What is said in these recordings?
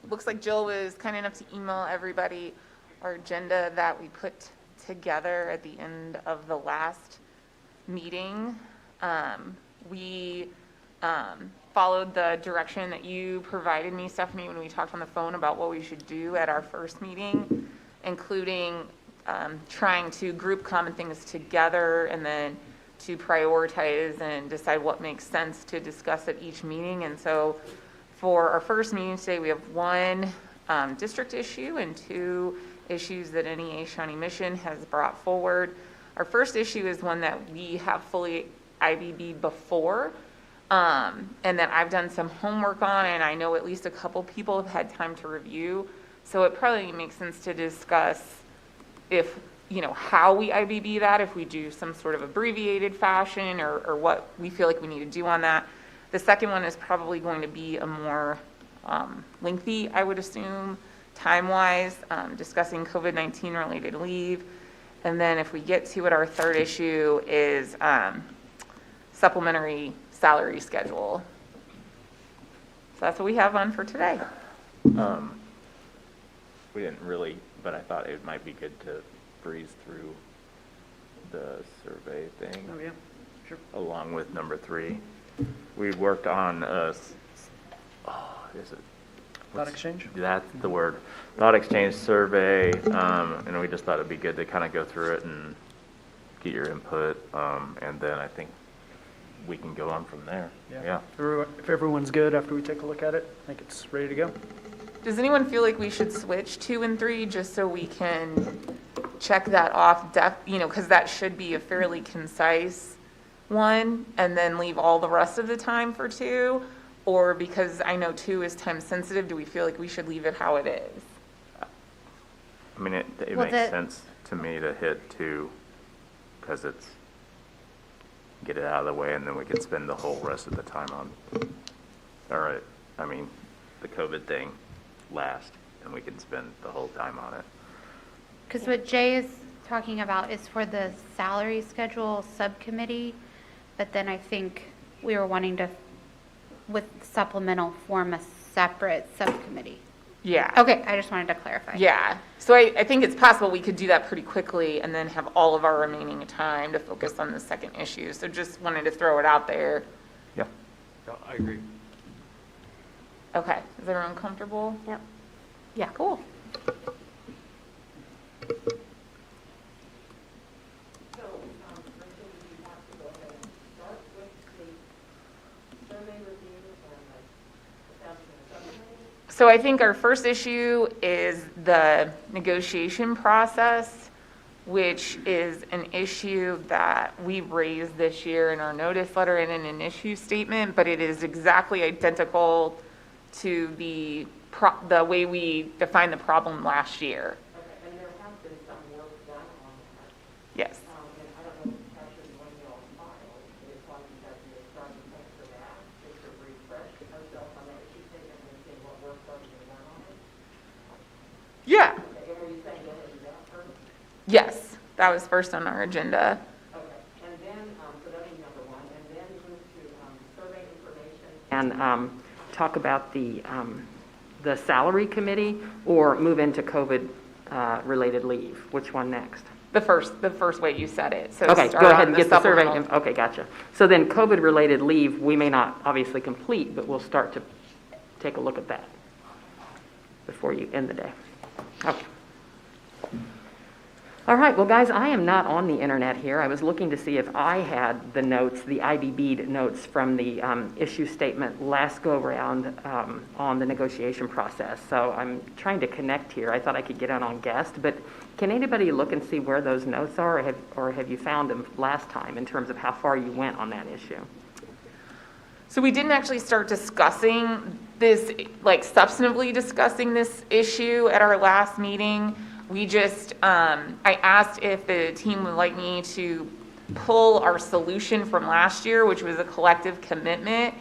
Looks like Jill was kind enough to email everybody our agenda that we put together at the end of the last meeting. We followed the direction that you provided me, Stephanie, when we talked on the phone about what we should do at our first meeting, including trying to group common things together and then to prioritize and decide what makes sense to discuss at each meeting. And so for our first meeting today, we have one district issue and two issues that NEA-Shawnee Mission has brought forward. Our first issue is one that we have fully IBB before, and that I've done some homework on, and I know at least a couple people have had time to review. So it probably makes sense to discuss if, how we IBB that, if we do some sort of abbreviated fashion or what we feel like we need to do on that. The second one is probably going to be a more lengthy, I would assume, time-wise, discussing COVID-19 related leave. And then if we get to it, our third issue is supplementary salary schedule. So that's what we have on for today. We didn't really, but I thought it might be good to breeze through the survey thing. Oh, yeah, sure. Along with number 3. We worked on is it? Thought exchange? That's the word. Thought exchange survey, and we just thought it'd be good to kind of go through it and get your input, and then I think we can go on from there. Yeah. If everyone's good after we take a look at it, I think it's ready to go. Does anyone feel like we should switch 2 and 3 just so we can check that off, because that should be a fairly concise one, and then leave all the rest of the time for 2? Or because I know 2 is time sensitive, do we feel like we should leave it how it is? I mean, it makes sense to me to hit 2 because it's get it out of the way, and then we can spend the whole rest of the time on, the COVID thing last, and we can spend the whole time on it. Because what Jay is talking about is for the salary schedule subcommittee, but then I think we were wanting to, with supplemental, form a separate subcommittee. Yeah. Okay, I just wanted to clarify. Yeah. So I think it's possible we could do that pretty quickly and then have all of our remaining time to focus on the second issue. So just wanted to throw it out there. Yeah. Yeah, I agree. Okay. Is everyone comfortable? Yep. Yeah, cool. So I think our first issue is the negotiation process, which is an issue that we raised this year in our notice letter and in an issue statement, but it is exactly identical to the way we defined the problem last year. Okay, and there has been some work done on that. Yes. And I don't know if it's actually one you all filed, but it's one that you started to think for that, just to refresh ourselves on that issue statement and see what work's already been done on it. Yeah. Okay, and were you saying go ahead and do that first? Yes, that was first on our agenda. Okay, and then, so that is number 1, and then move to survey information. And talk about the salary committee, or move into COVID related leave? Which one next? The first way you said it. So Okay, start go ahead on and get the survey. supplemental. Okay, gotcha. So then COVID related leave, we may not obviously complete, but we'll start to take a look at that before you end the day. Okay. All right, well, guys, I am not on the internet here. I was looking to see if I had the notes, the IBB notes from the issue statement last go-around on the negotiation process. So I'm trying to connect here. I thought I could get on guest, but can anybody look and see where those notes are, or have you found them last time in terms of how far you went on that issue? So we didn't actually start discussing this, like substantively discussing this issue at our last meeting. We just, I asked if the team would like me to pull our solution from last year, which was a collective commitment,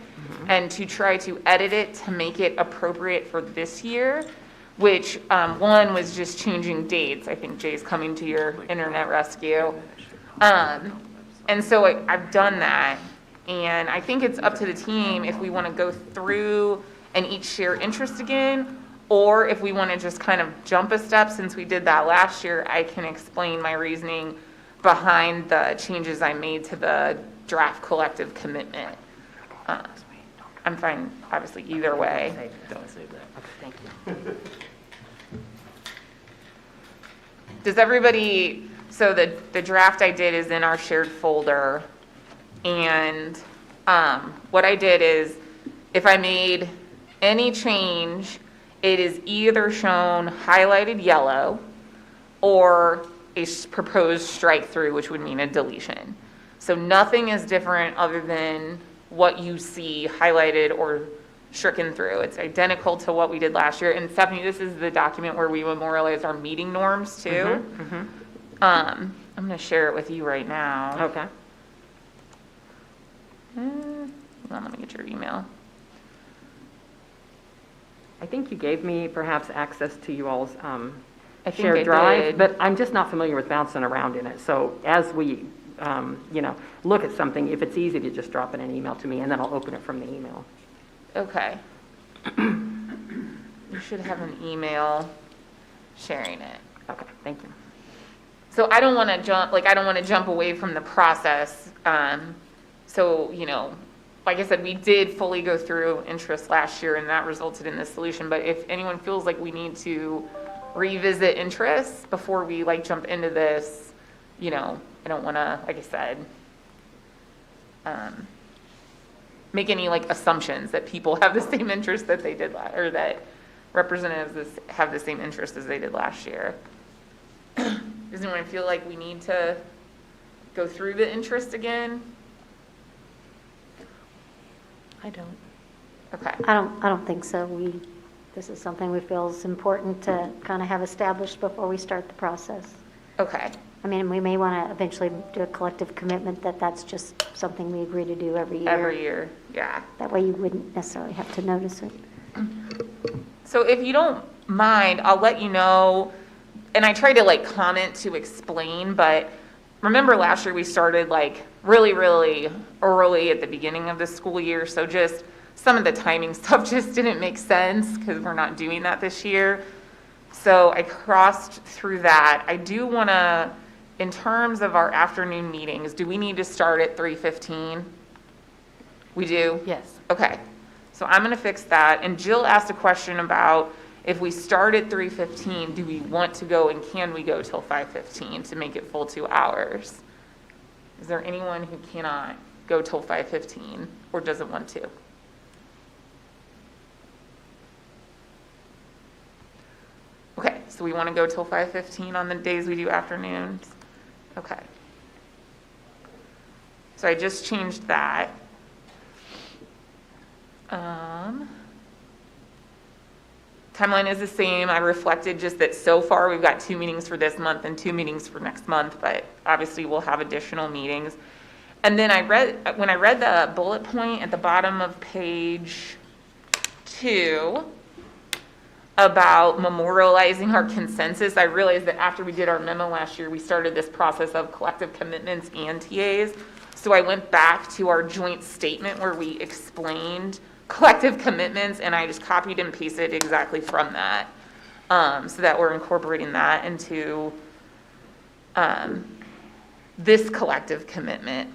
and to try to edit it to make it appropriate for this year, which one was just changing dates. I think Jay's coming to your internet rescue. And so I've done that. And I think it's up to the team if we want to go through and each share interest again, or if we want to just kind of jump a step, since we did that last year, I can explain my reasoning behind the changes I made to the draft collective commitment. I'm fine, obviously, either way. Don't save that. Okay, thank you. Does everybody, so the draft I did is in our shared folder, and what I did is, if I made any change, it is either shown highlighted yellow or a proposed strike through, which would mean a deletion. So nothing is different other than what you see highlighted or stricken through. It's identical to what we did last year. And Stephanie, this is the document where we memorialize our meeting norms too. I'm going to share it with you right now. Okay. Hold on, let me get your email. I think you gave me perhaps access to you all's I think I shared drive, did. but I'm just not familiar with bouncing around in it. So as we, look at something, if it's easy to just drop it in an email to me, and then I'll open it from the email. Okay. You should have an email sharing it. Okay, thank you. So I don't want to jump away from the process. So, like I said, we did fully go through interest last year, and that resulted in this solution. But if anyone feels like we need to revisit interest before we jump into this, I don't want to, like I said, make any assumptions that people have the same interest that they did or that representatives have the same interest as they did last year. Does anyone feel like we need to go through the interest again? I don't. Okay. I don't think so. This is something we feel is important to kind of have established before we start the process. Okay. I mean, we may want to eventually do a collective commitment that's just something we agree to do every year. Every year, yeah. That way you wouldn't necessarily have to notice it. So if you don't mind, I'll let you know, and I tried to comment to explain, but remember last year we started really, really early at the beginning of the school year, so just some of the timing stuff just didn't make sense because we're not doing that this year. So I crossed through that. I do want to, in terms of our afternoon meetings, do we need to start at 3:15? We do? Yes. Okay. So I'm going to fix that. And Jill asked a question about if we start at 3:15, do we want to go and can we go till 5:15 to make it full 2 hours? Is there anyone who cannot go till 5:15 or doesn't want to? Okay, so we want to go till 5:15 on the days we do afternoons? Okay. So I just changed that. Timeline is the same. I reflected just that so far we've got 2 meetings for this month and 2 meetings for next month, but obviously we'll have additional meetings. And then when I read the bullet point at the bottom of page 2 about memorializing our consensus, I realized that after we did our memo last year, we started this process of collective commitments and TAs. So I went back to our joint statement where we explained collective commitments, and I just copied and pasted exactly from that, so that we're incorporating that into this collective commitment.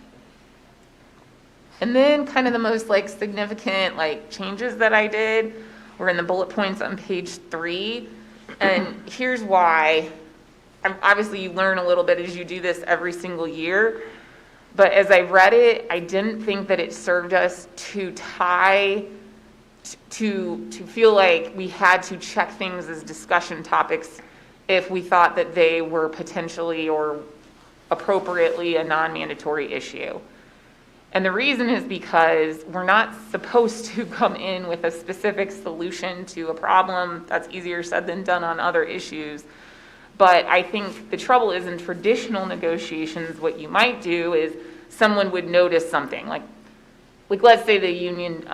And then kind of the most significant changes that I did were in the bullet points on page 3. And here's why. Obviously you learn a little bit as you do this every single year. But as I read it, I didn't think that it served us to feel like we had to check things as discussion topics if we thought that they were potentially or appropriately a non-mandatory issue. And the reason is because we're not supposed to come in with a specific solution to a problem. That's easier said than done on other issues. But I think the trouble is in traditional negotiations, what you might do is someone would notice something, like let's say the union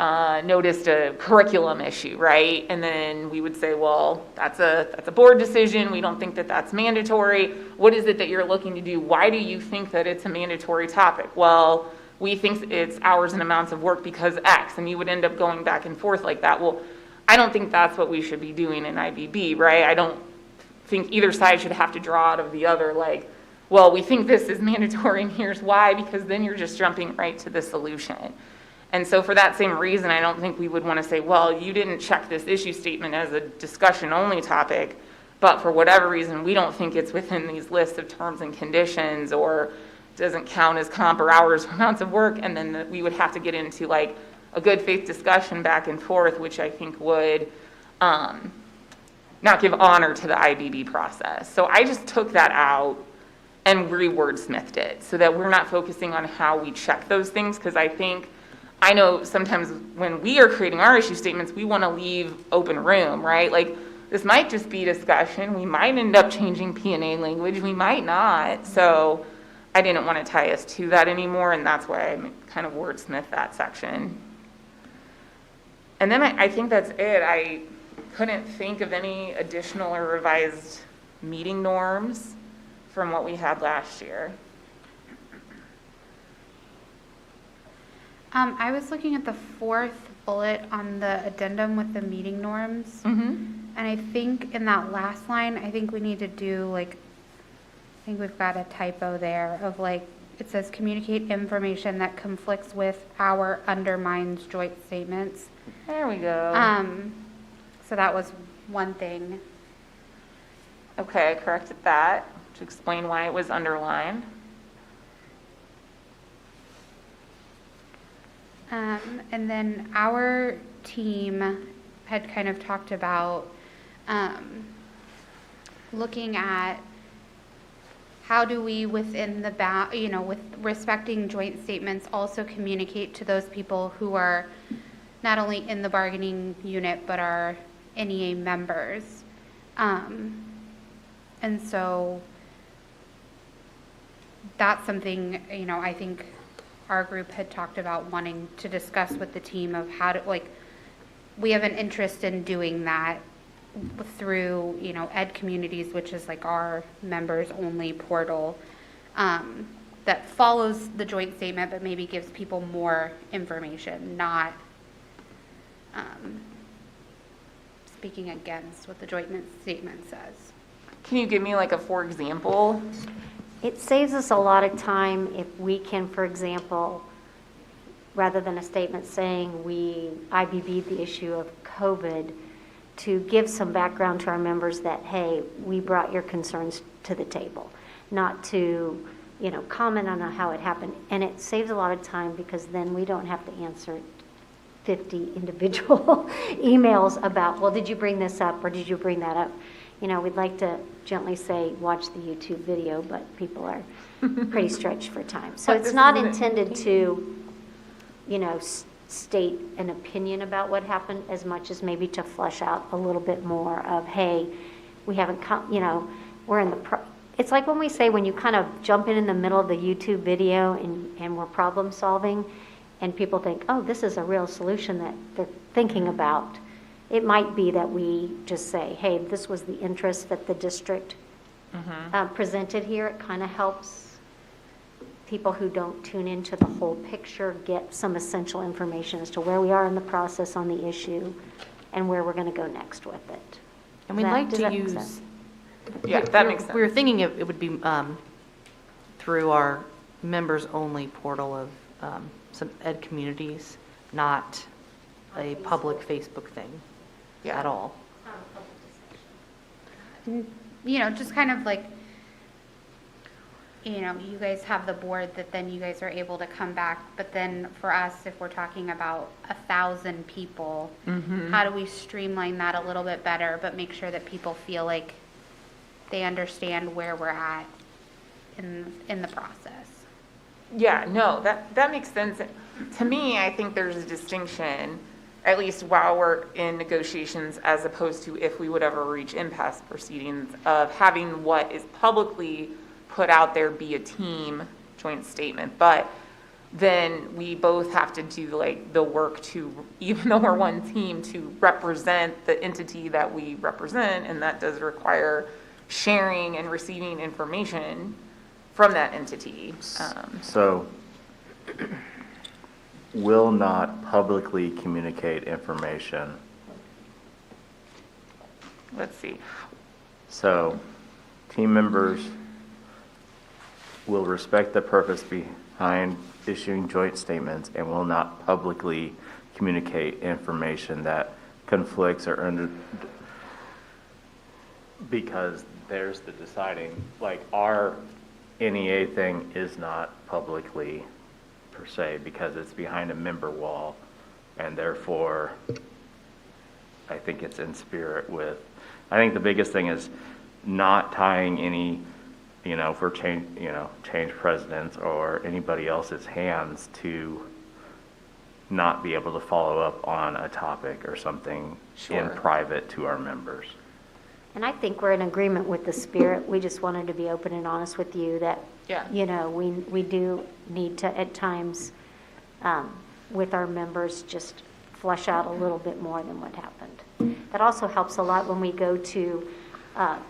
noticed a curriculum issue, right? And then we would say, well, that's a board decision. We don't think that that's mandatory. What is it that you're looking to do? Why do you think that it's a mandatory topic? Well, we think it's hours and amounts of work because X, and you would end up going back and forth like that. Well, I don't think that's what we should be doing in IBB, right? I don't think either side should have to draw out of the other, like, well, we think this is mandatory and here's why, because then you're just jumping right to the solution. And so for that same reason, I don't think we would want to say, well, you didn't check this issue statement as a discussion-only topic, but for whatever reason, we don't think it's within these lists of terms and conditions, or doesn't count as comp or hours or amounts of work, and then we would have to get into like a good faith discussion back and forth, which I think would not give honor to the IBB process. So I just took that out and re-wordsmithed it so that we're not focusing on how we check those things, because I know sometimes when we are creating our issue statements, we want to leave open room, right? Like, this might just be discussion. We might end up changing P&A language. We might not. So I didn't want to tie us to that anymore, and that's why I kind of wordsmithed that section. And then I think that's it. I couldn't think of any additional or revised meeting norms from what we had last year. I was looking at the fourth bullet on the addendum with the meeting norms. And I think in that last line, I think we need to do like, I think we've got a typo there of like, it says communicate information that conflicts with our undermines joint statements. There we go. So that was one thing. Okay, I corrected that to explain why it was underlined. And then our team had kind of talked about looking at how do we within the with respecting joint statements also communicate to those people who are not only in the bargaining unit but are NEA members. And so that's something, I think our group had talked about wanting to discuss with the team of how to, like, we have an interest in doing that through, Ed Communities, which is like our members only portal, that follows the joint statement, but maybe gives people more information, not speaking against what the joint statement says. Can you give me like a for example? It saves us a lot of time if we can, for example, rather than a statement saying we IBB'd the issue of COVID, to give some background to our members that, hey, we brought your concerns to the table, not to, comment on how it happened. And it saves a lot of time because then we don't have to answer 50 individual emails about, well, did you bring this up or did you bring that up? We'd like to gently say, watch the YouTube video, but people are pretty stretched for time. So it's not intended to, state an opinion about what happened as much as maybe to flesh out a little bit more of, hey, we haven't we're in the, it's like when we say when you kind of jump in the middle of the YouTube video and we're problem solving and people think, oh, this is a real solution that they're thinking about. It might be that we just say, hey, this was the interest that the district presented here. It kind of helps people who don't tune into the whole picture get some essential information as to where we are in the process on the issue and where we're going to go next with it. And we'd like Does to that make use, sense? Yeah, that makes sense. we were thinking it would be through our members-only portal of some Ed Communities, not a public Facebook thing at all. Just kind of like, you guys have the board that then you guys are able to come back, but then for us, if we're talking about 1,000 people, how do we streamline that a little bit better, but make sure that people feel like they understand where we're at in the process? Yeah, no, that makes sense. To me, I think there's a distinction, at least while we're in negotiations, as opposed to if we would ever reach impasse proceedings, of having what is publicly put out there be a team joint statement. But then we both have to do like the work to, even though we're one team, to represent the entity that we represent, and that does require sharing and receiving information from that entity. So, will not publicly communicate information let's see. So, team members will respect the purpose behind issuing joint statements and will not publicly communicate information that conflicts or because there's the deciding, like our NEA thing is not publicly per se because it's behind a member wall, and therefore I think it's in spirit with, I think the biggest thing is not tying any, for change presidents or anybody else's hands to not be able to follow up on a topic or something in Sure. private to our members. And I think we're in agreement with the spirit. We just wanted to be open and honest with you that, Yeah. we do need to, at times, with our members, just flesh out a little bit more than what happened. That also helps a lot when we go to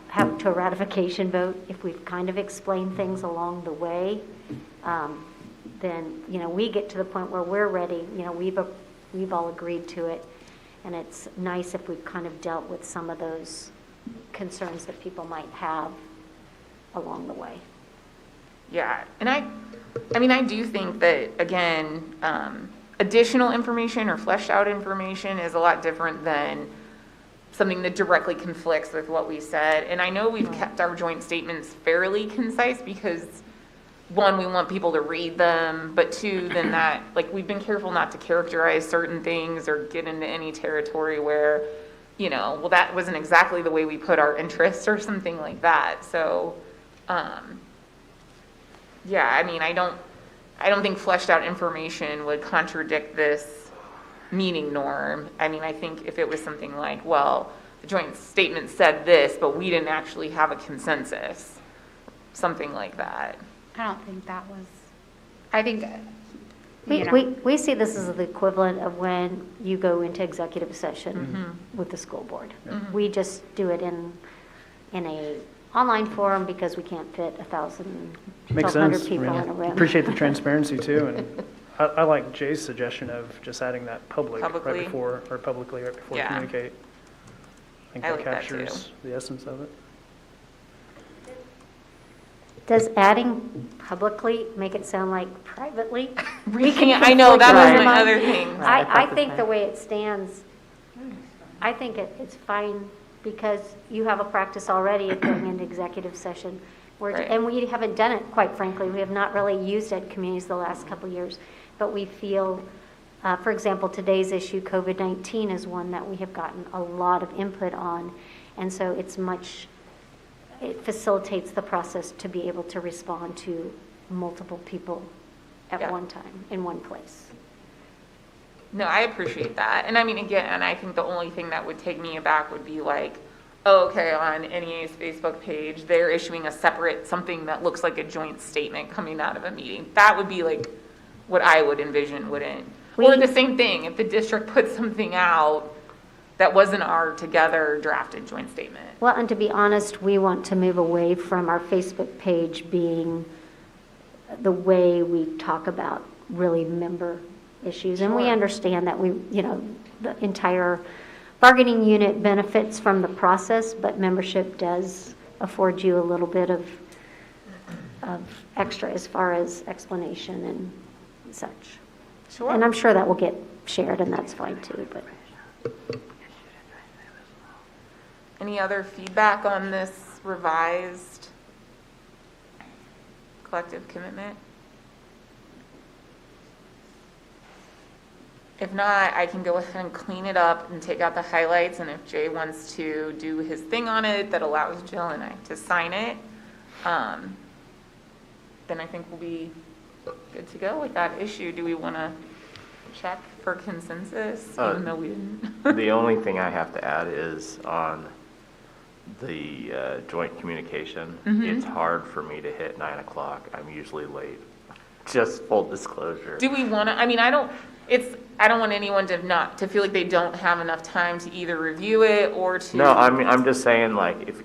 have to a ratification vote. If we've kind of explained things along the way, then, we get to the point where we're ready, we've all agreed to it. And it's nice if we've kind of dealt with some of those concerns that people might have along the way. Yeah, and I do think that, again, additional information or fleshed out information is a lot different than something that directly conflicts with what we said. And I know we've kept our joint statements fairly concise because, one, we want people to read them, but two, then that, we've been careful not to characterize certain things or get into any territory where, well, that wasn't exactly the way we put our interests or something like that. So, yeah, I don't think fleshed out information would contradict this meeting norm. I think if it was something like, well, the joint statement said this, but we didn't actually have a consensus, something like that. I don't think that was, I think, We see this as the equivalent of when you go into executive session with the school board. We just do it in a online forum because we can't fit 1,000, Makes 1,200 sense. people in a room. Appreciate the transparency too, and I like Jay's suggestion of just adding that publicly Publicly. right before we Yeah. communicate. I think I that like that too. captures the essence of it. Does adding publicly make it sound like privately? I know, that was conflict my our other mind. thing. I think the way it stands, I think it's fine because you have a practice already of going into executive session. Right. And we haven't done it, quite frankly. We have not really used ed communities the last couple of years. But we feel, for example, today's issue, COVID-19, is one that we have gotten a lot of input on. And so it facilitates the process to be able to respond to multiple people at Yeah. one time, in one place. No, I appreciate that. And again, I think the only thing that would take me aback would be like, oh, okay, on NEA's Facebook page, they're issuing a separate, something that looks like a joint statement coming out of a meeting. That would be like what I would envision, wouldn't? Or the same thing, if the district put something out that wasn't our together drafted joint statement. Well, and to be honest, we want to move away from our Facebook page being the way we talk about really member issues. And we Sure. understand that the entire bargaining unit benefits from the process, but membership does afford you a little bit of extra as far as explanation and such. Sure. And I'm sure that will get shared, and that's fine too, but. Any other feedback on this revised collective commitment? If not, I can go ahead and clean it up and take out the highlights, and if Jay wants to do his thing on it that allows Jill and I to sign it, then I think we'll be good to go with that issue. Do we want to check for consensus, even though we didn't? The only thing I have to add is on the joint communication. It's hard for me to hit 9 o'clock. I'm usually late. Just full disclosure. Do we want to, I don't want anyone to feel like they don't have enough time to either review it or to. No, I'm just saying, if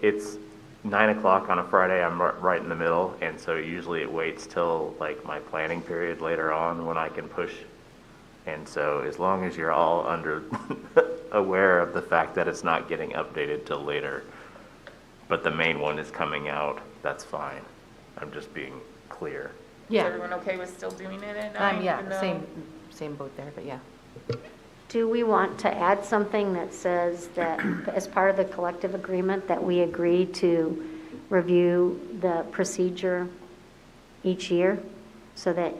it's 9 o'clock on a Friday, I'm right in the middle, and so usually it waits till my planning period later on when I can push And so as long as you're all aware of the fact that it's not getting updated till later, but the main one is coming out, that's fine. I'm just being clear. Is everyone okay with still doing it at 9? Yeah, even though- same boat there, but yeah. Do we want to add something that says that as part of the collective agreement that we agree to review the procedure each year so that,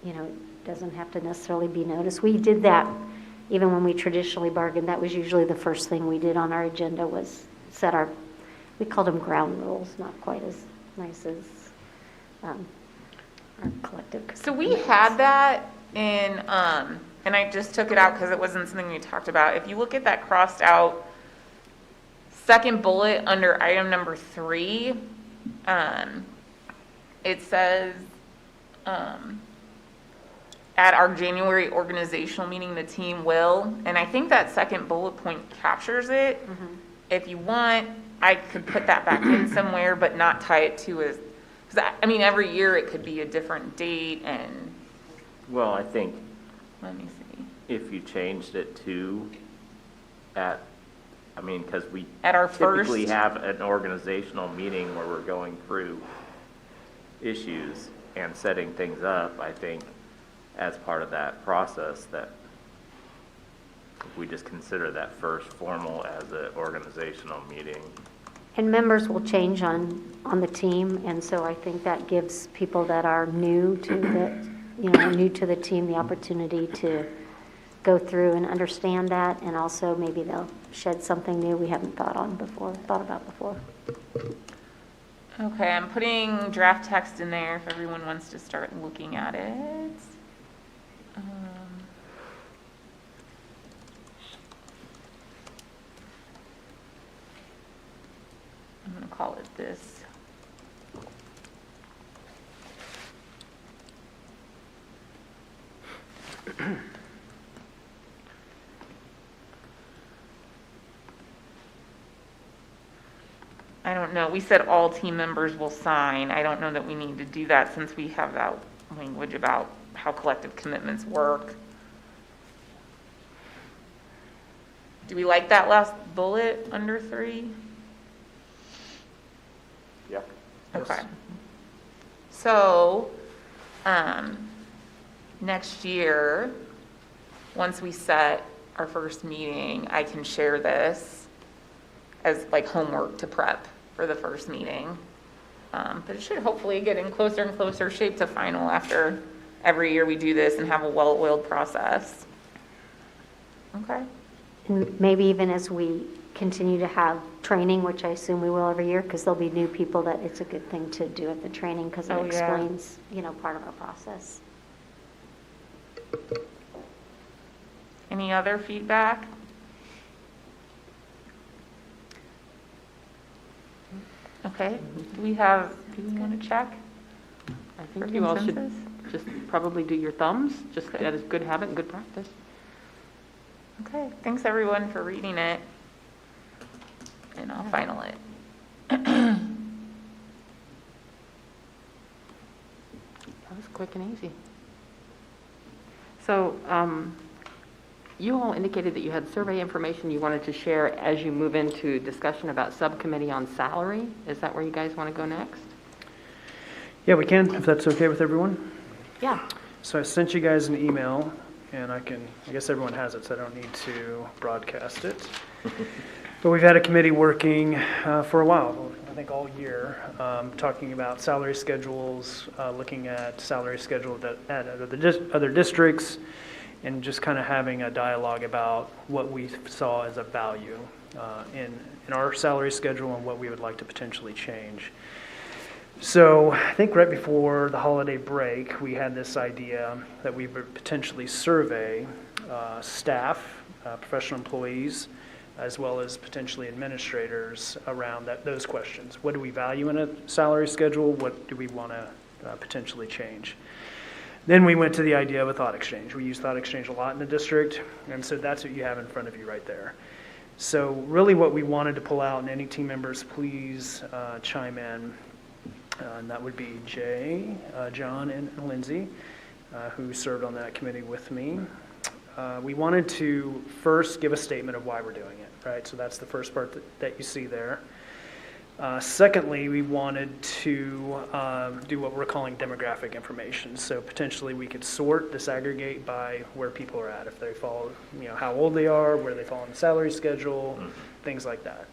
it doesn't have to necessarily be noticed? We did that even when we traditionally bargained. That was usually the first thing we did on our agenda was set we called them ground rules, not quite as nice as our collective. So we had that in, and I just took it out because it wasn't something we talked about. If you look at that crossed out second bullet under item number 3, it says, at our January organizational meeting, the team will, and I think that second bullet point captures it. If you want, I could put that back in somewhere, but not tie it to a, because every year it could be a different date and, Well, I think let me see. if you changed it to because we At our typically first- have an organizational meeting where we're going through issues and setting things up, I think as part of that process that we just consider that first formal as an organizational meeting. And members will change on the team, and so I think that gives people that are new to the team the opportunity to go through and understand that, and also maybe they'll shed something new we haven't thought about before. Okay, I'm putting draft text in there if everyone wants to start looking at it. I'm going to call it this. I don't know. We said all team members will sign. I don't know that we need to do that since we have that language about how collective commitments work. Do we like that last bullet under 3? Yeah. Okay. So, next year, once we set our first meeting, I can share this as like homework to prep for the first meeting. But it should hopefully get in closer and closer shape to final after every year we do this and have a well-oiled process. Okay. And maybe even as we continue to have training, which I assume we will every year, because there'll be new people that it's a good thing to do at the training because it Oh, yeah. explains, part of our process. Any other feedback? Okay. Do we want to check? I think For you all should consensus? just probably do your thumbs, just that is good habit and good practice. Okay, thanks everyone for reading it. And I'll final it. That was quick and easy. So, you all indicated that you had survey information you wanted to share as you move into discussion about subcommittee on salary. Is that where you guys want to go next? Yeah, we can, if that's okay with everyone. Yeah. So I sent you guys an email, and I guess everyone has it, so I don't need to broadcast it. But we've had a committee working for a while, I think all year, talking about salary schedules, looking at salary schedules at other districts, and just kind of having a dialogue about what we saw as a value in our salary schedule and what we would like to potentially change. So I think right before the holiday break, we had this idea that we would potentially survey staff, professional employees, as well as potentially administrators around those questions. What do we value in a salary schedule? What do we want to potentially change? Then we went to the idea of a thought exchange. We use thought exchange a lot in the district, and so that's what you have in front of you right there. So really what we wanted to pull out, and any team members, please chime in, and that would be Jay, John, and Lindsay, who served on that committee with me. We wanted to first give a statement of why we're doing it, right? So that's the first part that you see there. Secondly, we wanted to do what we're calling demographic information. So potentially we could sort, disaggregate by where people are at, if they fall, how old they are, where they fall on the salary schedule, things like that.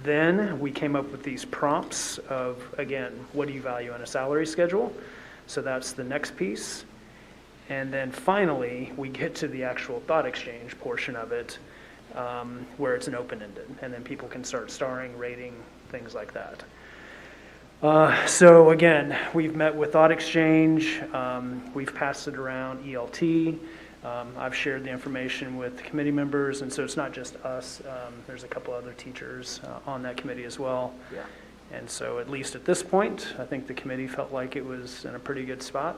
Then we came up with these prompts of, again, what do you value in a salary schedule? So that's the next piece. And then finally, we get to the actual thought exchange portion of it, where it's an open-ended, and then people can start starring, rating, things like that. So again, we've met with Thought Exchange, we've passed it around ELT, I've shared the information with committee members, and so it's not just us, there's a couple other teachers on that committee as well. Yeah. And so at least at this point, I think the committee felt like it was in a pretty good spot.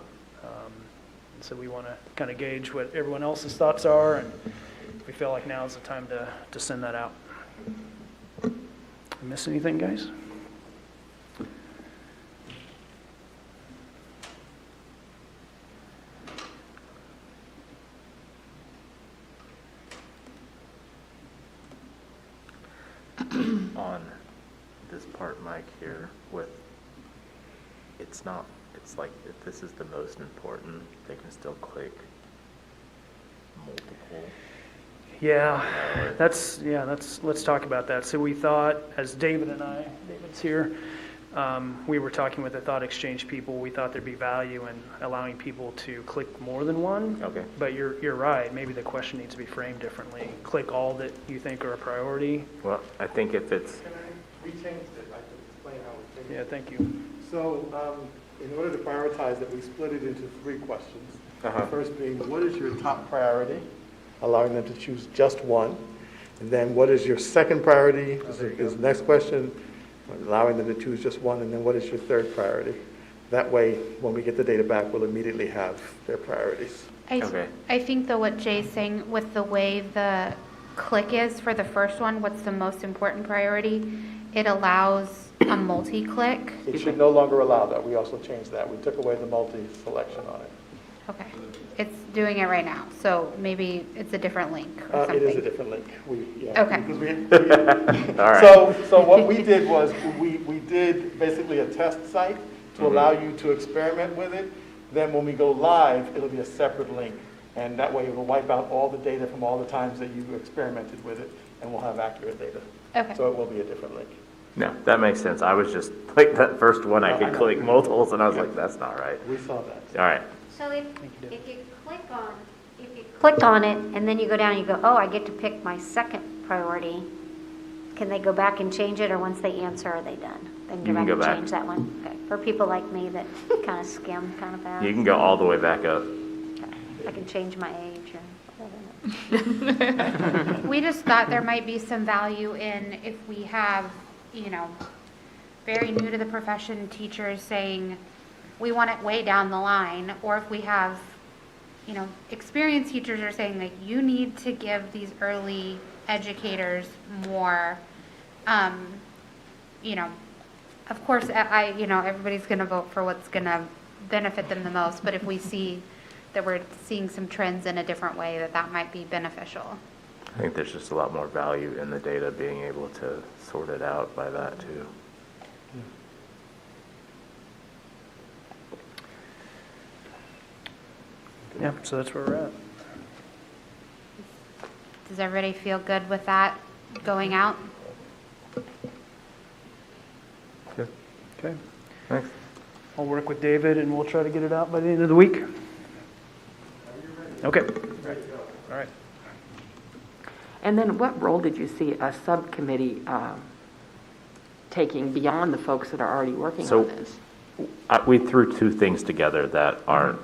So we want to kind of gauge what everyone else's thoughts are, and we feel like now is the time to send that out. Miss anything, guys? On this part, Mike, here, it's like if this is the most important, they can still click multiple. Let's talk about that. So we thought, as David's here, we were talking with the Thought Exchange people, we thought there'd be value in allowing people to click more than one. Okay. But you're right, maybe the question needs to be framed differently. Click all that you think are a priority. Well, I think if it's, We changed it, I can explain how we changed it. Yeah, thank you. So, in order to prioritize it, we split it into 3 questions. Uh-huh. The first being, what is your top priority? Allowing them to choose just one. And then what is your second priority? Is the next question, allowing them to choose just one. And then what is your third priority? That way, when we get the data back, we'll immediately have their priorities. Okay. I think though what Jay's saying with the way the click is for the first one, what's the most important priority, it allows a multi-click. It should no longer allow that. We also changed that. We took away the multi-selection on it. Okay. It's doing it right now, so maybe it's a different link or something. It is a different link. Okay. all right. So what we did was, we did basically a test site to allow you to experiment with it. Then when we go live, it'll be a separate link. And that way it will wipe out all the data from all the times that you experimented with it, and we'll have accurate data. Okay. So it will be a different link. No, that makes sense. I was just, like, that first one, I No, I could know. click multiples, and I was like, that's not right. We saw that. All right. So if you click on it, and then you go down and you go, oh, I get to pick my second priority, can they go back and change it, or once they answer, are they done? They You can go and back. change that one? Okay. For people like me that kind of skim kind of fast. You can go all the way back up. I can change my age or whatever. We just thought there might be some value in if we have, very new to the profession teachers saying, we want it way down the line, or if we have, experienced teachers are saying that you need to give these early educators more, of course, everybody's going to vote for what's going to benefit them the most, but if we see that we're seeing some trends in a different way, that might be beneficial. I think there's just a lot more value in the data being able to sort it out by that, too. Yeah, so that's where we're at. Does everybody feel good with that going out? Good. Okay. Thanks. I'll work with David, and we'll try to get it out by the end of the week. Okay. All right. And then what role did you see a subcommittee taking beyond the folks that are already working So- on this? We threw 2 things together that aren't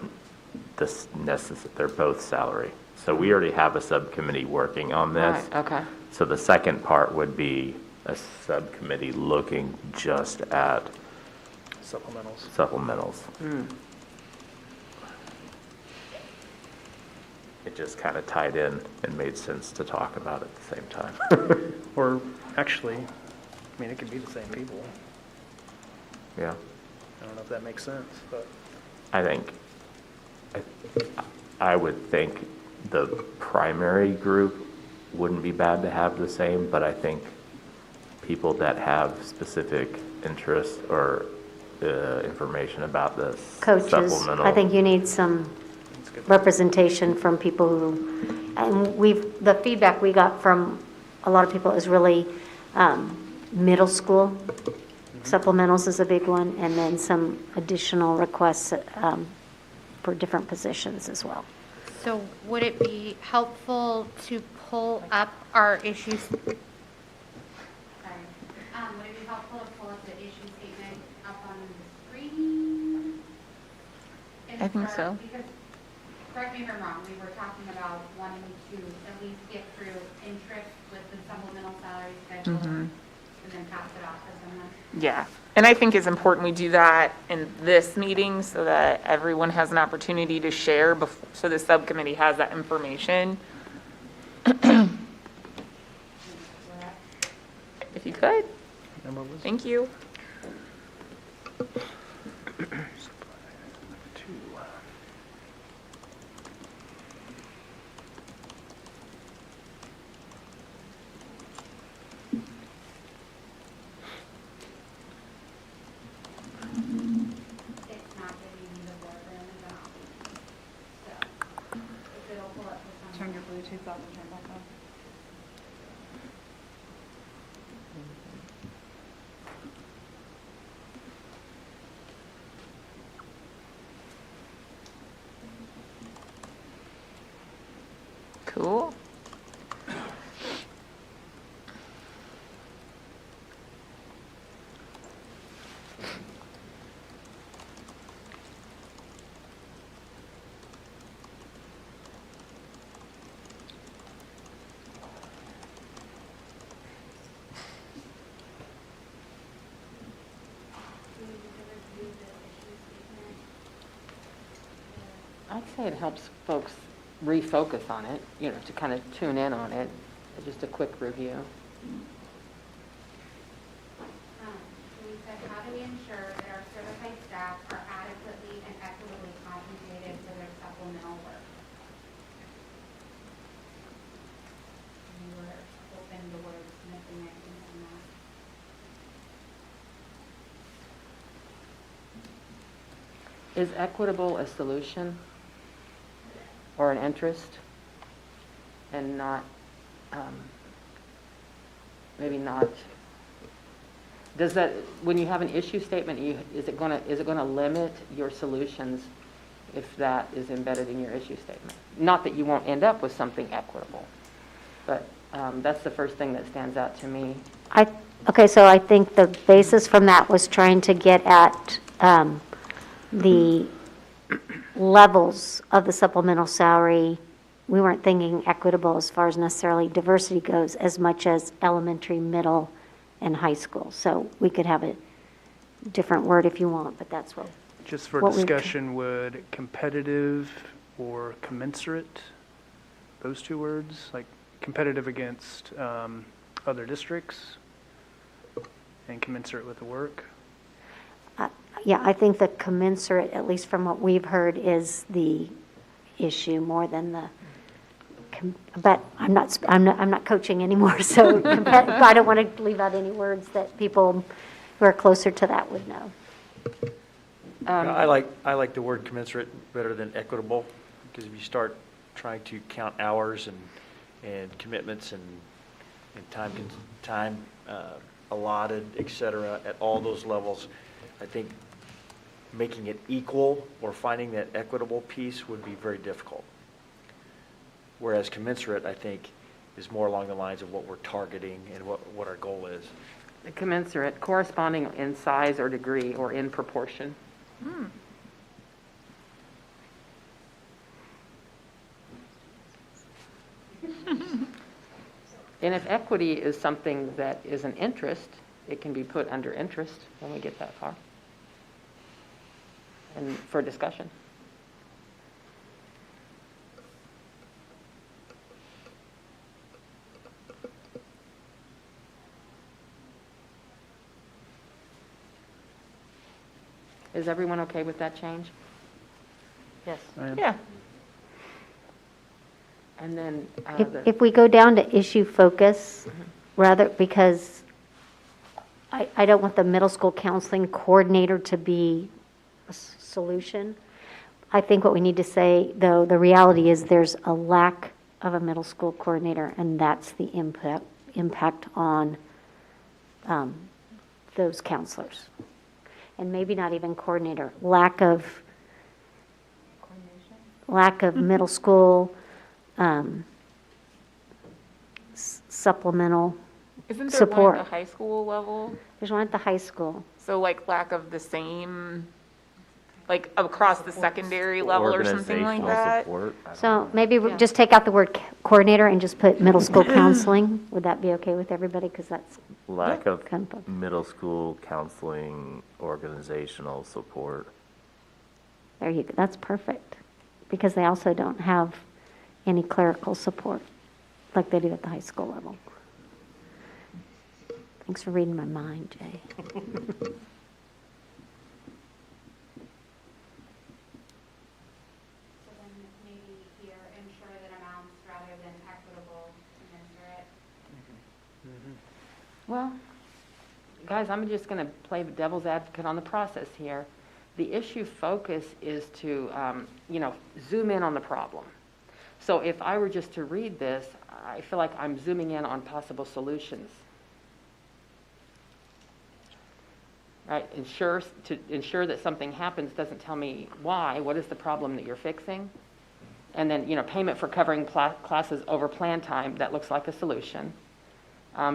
this necessary. They're both salary. So we already have a subcommittee working on this. Right, okay. So the second part would be a subcommittee looking just at Supplementals. supplementals. Hmm. It just kind of tied in and made sense to talk about at the same time. Or actually, it could be the same people. Yeah, I don't know if that makes sense, but I think I would think the primary group wouldn't be bad to have the same, but I think people that have specific interests or information about the Coaches, supplemental. I think you need some representation from people who, and the feedback we got from a lot of people is really middle school. Supplementals is a big one, and then some additional requests for different positions as well. So would it be helpful to pull up our issues? Sorry. Would it be helpful to pull up the issue statement up on the screen? I think so. Because, correct me if I'm wrong, we were talking about wanting to at least get through interest with the supplemental salary schedule and then pass it off to someone. Yeah, and I think it's important we do that in this meeting so that everyone has an opportunity to share, so the subcommittee has that information. If you could, thank you. It's not giving me the boardroom is an option. So if it'll pull up for someone. Turn your Bluetooth off and turn back on. Cool. I'd say it helps folks refocus on it, to kind of tune in on it. Just a quick review. We said, how do we ensure that our certified staff are adequately and equitably compensated for their supplemental work? We were hoping the word missing, I think, on that. Is equitable a solution or an interest and not, maybe not, does that, when you have an issue statement, is it going to limit your solutions if that is embedded in your issue statement? Not that you won't end up with something equitable, but that's the first thing that stands out to me. Okay, so I think the basis from that was trying to get at the levels of the supplemental salary. We weren't thinking equitable as far as necessarily diversity goes, as much as elementary, middle, and high school. So we could have a different word if you want, but that's what. Just for what we- discussion, would competitive or commensurate, those two words, like competitive against other districts and commensurate with the work? Yeah, I think the commensurate, at least from what we've heard, is the issue more than the, but I'm not coaching anymore, so I don't want to leave out any words that people who are closer to that would know. I like the word commensurate better than equitable, because if you start trying to count hours and commitments and time allotted, et cetera, at all those levels, I think making it equal or finding that equitable piece would be very difficult. Whereas commensurate, I think, is more along the lines of what we're targeting and what our goal is. Commensurate, corresponding in size or degree or in proportion. And if equity is something that is an interest, it can be put under interest when we get that far. And for discussion. Is everyone okay with that change? Yes. I am. Yeah. And then, If we go down to issue focus, rather, because I don't want the middle school counseling coordinator to be a solution. I think what we need to say, though, the reality is there's a lack of a middle school coordinator, and that's the impact on those counselors. And maybe not even coordinator, lack of middle school supplemental Isn't there support. one at the high school level? There's one at the high school. So like lack of the same, like across the secondary level or something like Organizational that? support, I don't So know. maybe we just take out the word coordinator and just put middle school counseling. Would that be okay with everybody? Because that's Lack of kind of, middle school counseling organizational support. there you go, that's perfect. Because they also don't have any clerical support like they do at the high school level. Thanks for reading my mind, Jay. So then maybe here, ensure that amounts rather than equitable, commensurate. well, guys, I'm just going to play the devil's advocate on the process here. The issue focus is to, zoom in on the problem. So if I were just to read this, I feel like I'm zooming in on possible solutions. Right? To ensure that something happens doesn't tell me why. What is the problem that you're fixing? And then, payment for covering classes over plan time, that looks like a solution.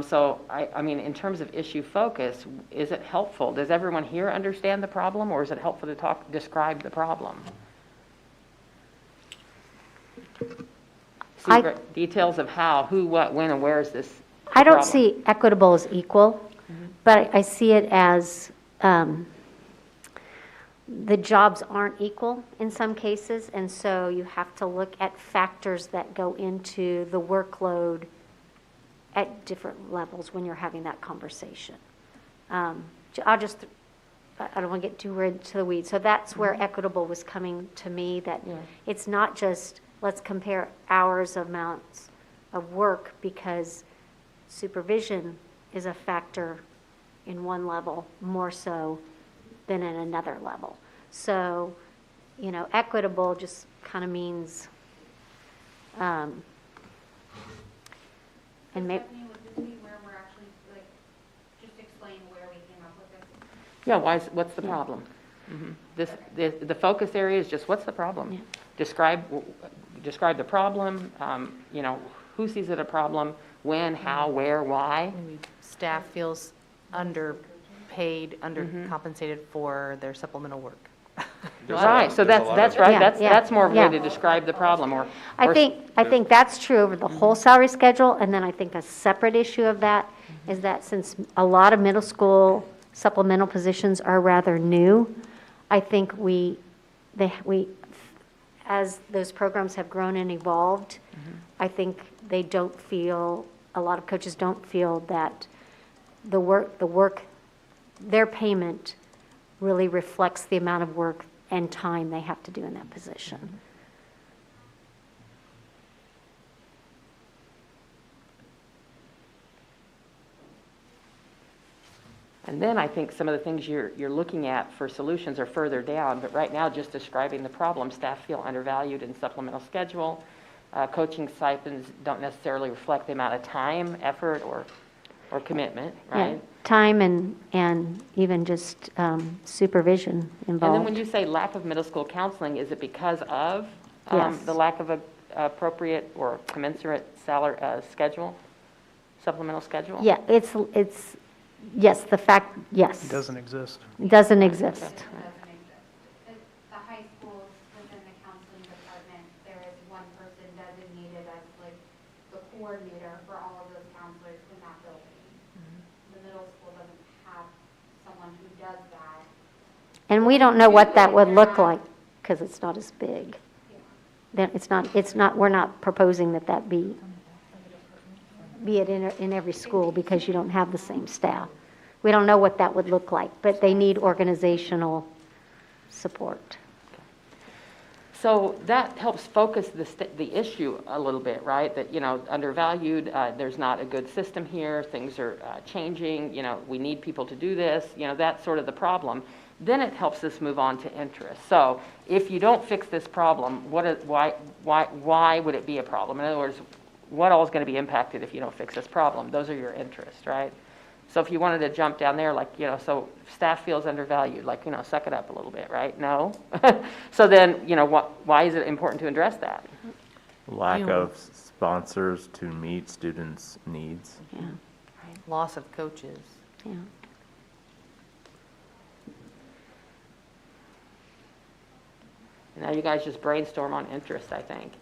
So, I mean, in terms of issue focus, is it helpful? Does everyone here understand the problem, or is it helpful to describe the problem? Secret details of how, who, what, when, and where is this I don't problem? see equitable as equal, but I see it as the jobs aren't equal in some cases, and so you have to look at factors that go into the workload at different levels when you're having that conversation. I don't want to get too into the weeds. So that's where equitable was coming to me, that it's not just let's compare hours amounts of work, because supervision is a factor in one level more so than in another level. So, equitable just kind of means, and maybe. Stephanie, would this be where we're actually, just explain where we came up with this? Yeah, what's the problem? The focus area is just, what's the problem? Yeah. Describe the problem, who sees it a problem, when, how, where, why. Maybe staff feels underpaid, undercompensated for their supplemental work. Right, so that's right, Yeah, that's more of a way yeah. to describe the problem, or. I think that's true over the whole salary schedule, and then I think a separate issue of that is that since a lot of middle school supplemental positions are rather new, I think as those programs have grown and evolved, I think a lot of coaches don't feel that their payment really reflects the amount of work and time they have to do in that position. And then I think some of the things you're looking at for solutions are further down, but right now, just describing the problem, staff feel undervalued in supplemental schedule. Coaching stipends don't necessarily reflect the amount of time, effort, or commitment, right? Yeah, time and even just supervision And then when involved. you say lack of middle school counseling, is it because of Yes. the lack of a appropriate or commensurate salary schedule, supplemental schedule? Yeah, it's, yes, yes. It doesn't exist. It doesn't exist. It doesn't exist. The high schools within the counseling department, there is one person designated as the coordinator for all of those counselors in that building. The middle school doesn't have someone who does that. And we don't know what that would look like, because it's not as big. Then it's not, we're not proposing that be it in every school, because you don't have the same staff. We don't know what that would look like, but they need organizational support. So that helps focus the issue a little bit, right? That, undervalued, there's not a good system here, things are changing, we need people to do this, that's sort of the problem. Then it helps us move on to interest. So if you don't fix this problem, why would it be a problem? In other words, what all is going to be impacted if you don't fix this problem? Those are your interests, right? So if you wanted to jump down there, like, so staff feels undervalued, like, suck it up a little bit, right? No. So then, why is it important to address that? Lack of sponsors to meet students' needs. Yeah, Loss of coaches. yeah. Now you guys just brainstorm on interest, I think.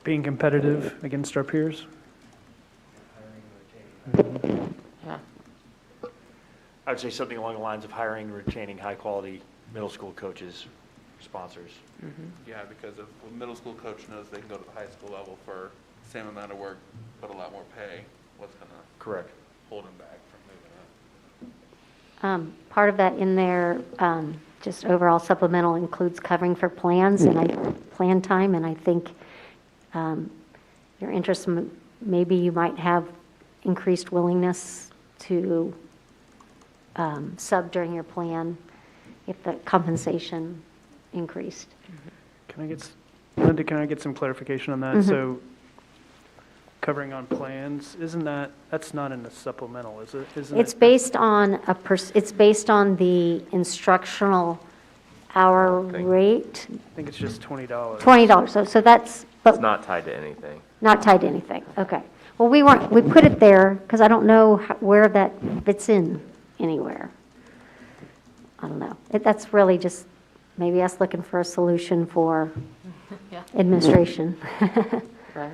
Being competitive against our peers. Yeah. I would say something along the lines of hiring and retaining high-quality middle school coaches, sponsors. Yeah, because if a middle school coach knows they can go to the high school level for the same amount of work, but a lot more pay, what's going to Correct. hold them back from moving up? Part of that in there, just overall supplemental includes covering for plans and plan time, and I think your interest, maybe you might have increased willingness to sub during your plan if the compensation increased. Linda, can I get some clarification on that? Mhm. So covering on plans, that's not in the supplemental, is it? It's based on it's based on the instructional hour rate, I think it's just $20. $20. So that's, but It's not tied to anything. not tied to anything. Okay. Well, we put it there because I don't know where that fits in anywhere. I don't know. That's really just maybe us looking for a solution for Yeah. administration. Right.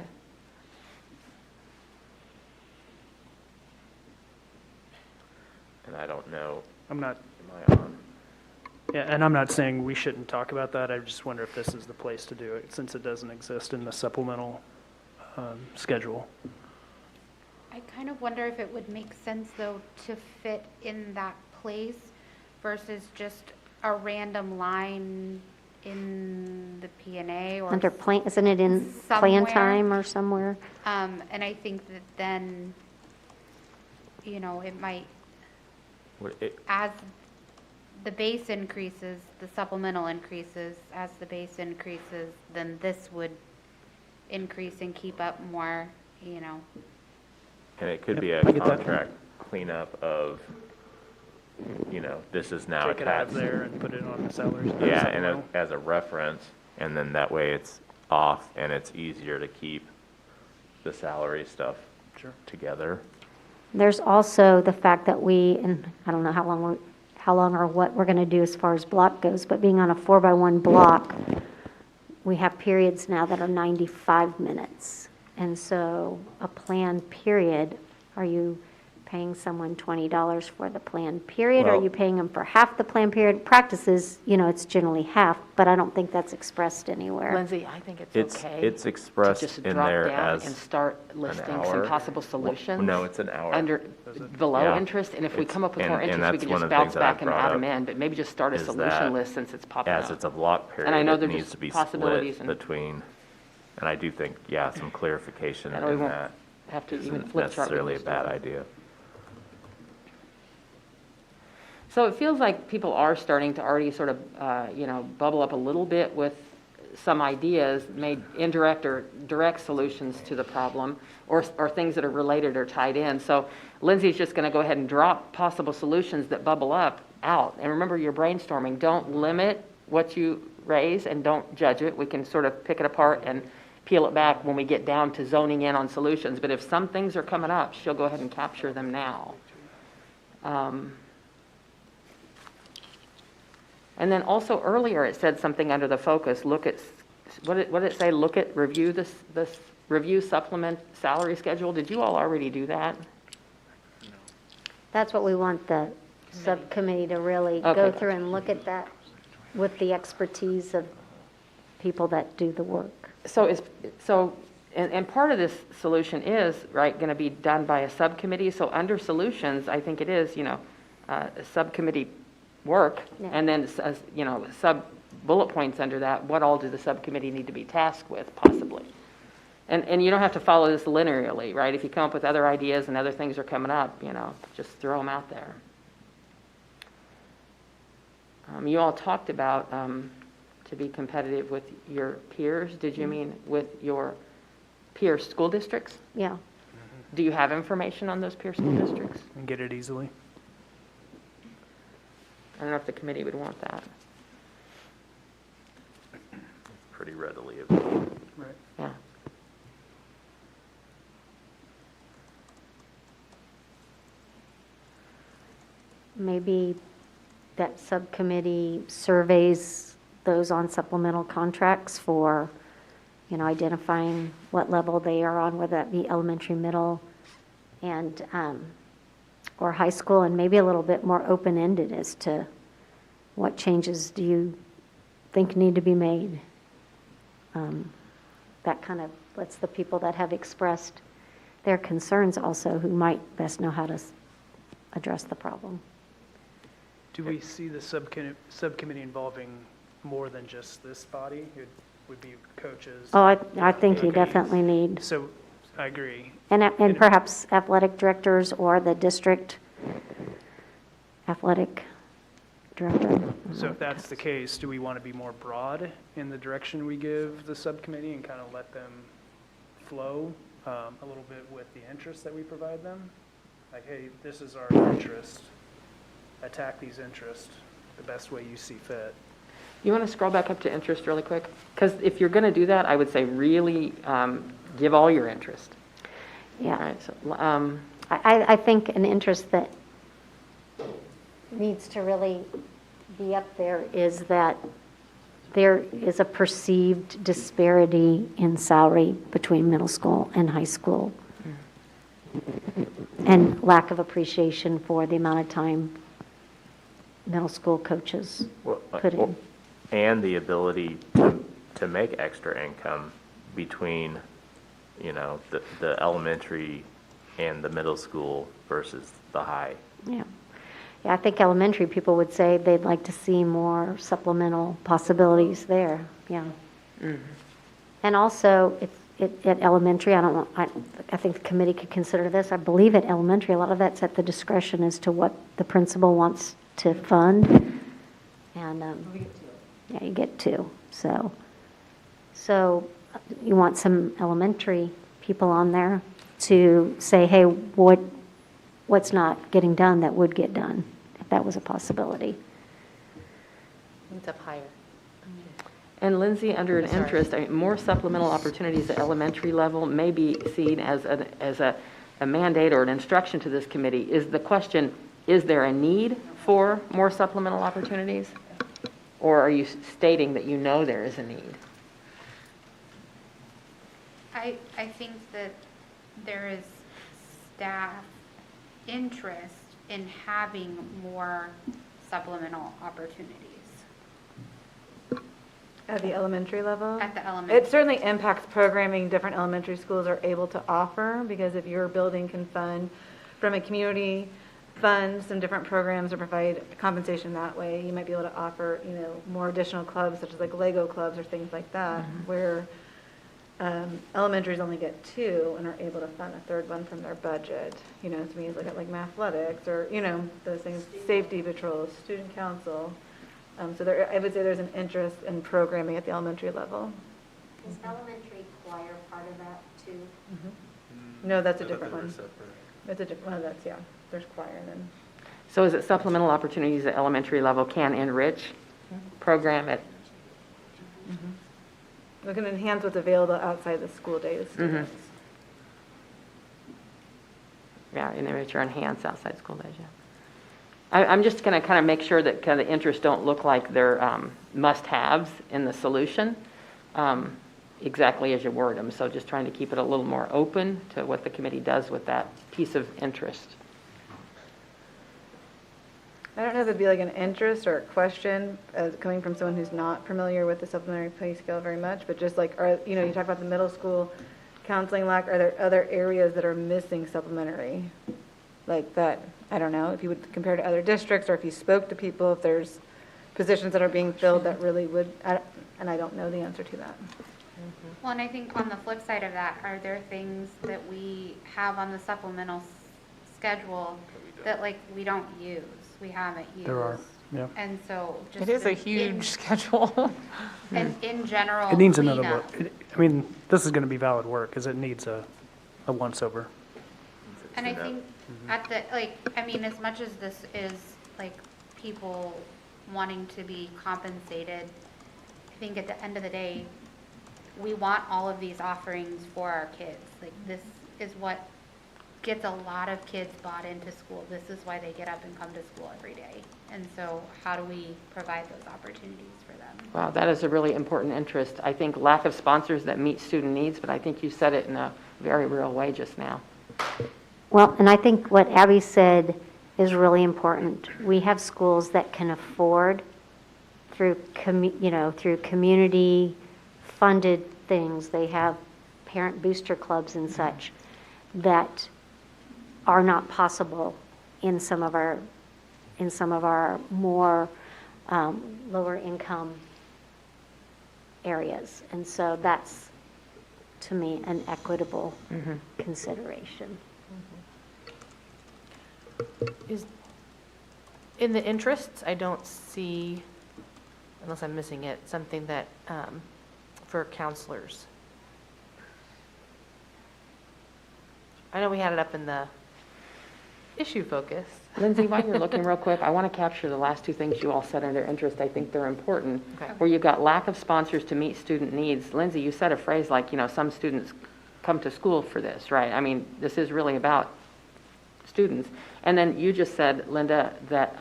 And I don't know, I'm not, am I on? yeah, and I'm not saying we shouldn't talk about that. I just wonder if this is the place to do it, since it doesn't exist in the supplemental schedule. I kind of wonder if it would make sense, though, to fit in that place versus just a random line in the P&A or. Under plan, isn't it in plan Somewhere. time or somewhere? And I think that then, it might, as the base increases, the supplemental increases, as the base increases, then this would increase and keep up more, And it could be Yep, a I get that. contract cleanup of, this is now Take it out attached. of there and put it on the salaries. Yeah, and as a reference, and then that way it's off and it's easier to keep the salary stuff Sure. together. There's also the fact that and I don't know how long or what we're going to do as far as block goes, but being on a 4x1 block, we have periods now that are 95 minutes. And so a planned period, are you paying someone $20 for the planned period? Are Well- you paying them for half the planned period? Practices, it's generally half, but I don't think that's expressed anywhere. Lindsay, I think it's It's, okay. it's To expressed just in drop there down as and start listing some hour. possible solutions. No, it's an hour. Under, below Yeah. interest, and if we It's- come up with more and interest, we that's can one just of the bounce things that I back and brought add them up, in, but maybe just start a is solution that list since it's popping up. As it's a block period, I know it there's needs just to be possibilities split and- between, and I do think, some clarification And we in won't that have to even isn't flip chart. necessarily a most of bad them. idea. So it feels like people are starting to already sort of, bubble up a little bit with some ideas, made indirect or direct solutions to the problem, or things that are related or tied in. So Lindsay's just going to go ahead and drop possible solutions that bubble up out. And remember, you're brainstorming. Don't limit what you raise and don't judge it. We can sort of pick it apart and peel it back when we get down to zoning in on solutions. But if some things are coming up, she'll go ahead and capture them now. And then also earlier, it said something under the focus, look at, what did it say? Look at, review this review supplement salary schedule. Did you all already do that? That's what we want the subcommittee to really go Okay. through and look at that with the expertise of people that do the work. And part of this solution is, right, going to be done by a subcommittee. So under solutions, I think it is, a subcommittee work, Yeah. and then, sub-bullet points under that, what all do the subcommittee need to be tasked with, possibly? And you don't have to follow this linearly, right? If you come up with other ideas and other things are coming up, just throw them out there. You all talked about to be competitive with your peers. Did you mean with your peer school districts? Yeah. Do you have information on those peer school districts? And get it easily. I don't know if the committee would want that. Pretty readily available. Right. Yeah. Maybe that subcommittee surveys those on supplemental contracts for, identifying what level they are on, whether that be elementary, middle, and, or high school, and maybe a little bit more open-ended as to what changes do you think need to be made. That kind of lets the people that have expressed their concerns also, who might best know how to address the problem. Do we see the subcommittee involving more than just this body? It would be coaches. Oh, I think you Okay. definitely need, So, I agree. and perhaps athletic directors or the district athletic director. So if that's the case, do we want to be more broad in the direction we give the subcommittee and kind of let them flow a little bit with the interest that we provide them? Like, hey, this is our interest. Attack these interests the best way you see fit. You want to scroll back up to interest really quick? Because if you're going to do that, I would say really give all your interest. All Yeah, right, so, I think an interest that needs to really be up there is that there is a perceived disparity in salary between middle school and high school, and lack of appreciation for the amount of time middle school coaches put in. And the ability to make extra income between, the elementary and the middle school versus the high. Yeah. Yeah, I think elementary people would say they'd like to see more supplemental possibilities there, yeah. And also, at elementary, I think the committee could consider this. I believe at elementary, a lot of that's at the discretion as to what the principal wants to fund. And, yeah, you get two. So you want some elementary people on there to say, hey, what's not getting done that would get done, if that was a possibility. It's up higher. and Lindsay, under an interest, more supplemental opportunities at elementary level may be seen as a mandate or an instruction to this committee. Is the question, is there a need for more supplemental opportunities? Or are you stating that you know there is a need? I think that there is staff interest in having more supplemental opportunities At the elementary level? at the elementary. It certainly impacts programming different elementary schools are able to offer, because if your building can fund from a community fund some different programs or provide compensation that way, you might be able to offer, more additional clubs, such as like Lego clubs or things like that, where elementaries only get 2 and are able to fund a third one from their budget. So when you look at like mathletics or, those things, safety patrols, student council. So I would say there's an interest in programming at the elementary level. Is elementary choir part of that too? No, that's a I thought different they were one. separate. It's a different, that's, yeah, there's choir and then. So is it supplemental opportunities at elementary level can enrich program at, We can enhance what's available outside the school day to students. yeah, enrich or enhance outside school days, yeah. I'm just going to kind of make sure that kind of the interests don't look like they're must-haves in the solution, exactly as you word them. So just trying to keep it a little more open to what the committee does with that piece of interest. I don't know if it'd be like an interest or a question coming from someone who's not familiar with the supplementary pay scale very much, but just like, you talk about the middle school counseling lack, are there other areas that are missing supplementary? Like that, I don't know, if you would compare to other districts, or if you spoke to people, if there's positions that are being filled that really would, and I don't know the answer to that. Well, and I think on the flip side of that, are there things that we have on the supplemental schedule that like we don't use, we haven't used? There are, yeah. And so just. It is a in- huge schedule. And in general. It needs another cleanup. look. I mean, this is going to be valid work because it needs a once-over. And I think at the, like, I mean, as much as this is like people wanting to be compensated, I think at the end of the day, we want all of these offerings for our kids. Like, this is what gets a lot of kids bought into school. This is why they get up and come to school every day. And so how do we provide those opportunities for them? Wow, that is a really important interest. I think lack of sponsors that meet student needs, but I think you said it in a very real way just now. Well, and I think what Abby said is really important. We have schools that can afford through community-funded things. They have parent booster clubs and such that are not possible in some of our more lower income areas. And so that's, to me, an equitable consideration. Is, in the interests, I don't see, unless I'm missing it, something that, for counselors. I know we had it up in the issue focus. Lindsay, while you're looking real quick, I want to capture the last two things you all said under interest. I think they're important. Okay. Where you've got lack of sponsors to meet student needs. Lindsay, you said a phrase like, some students come to school for this, right? I mean, this is really about students. And then you just said, Linda, that,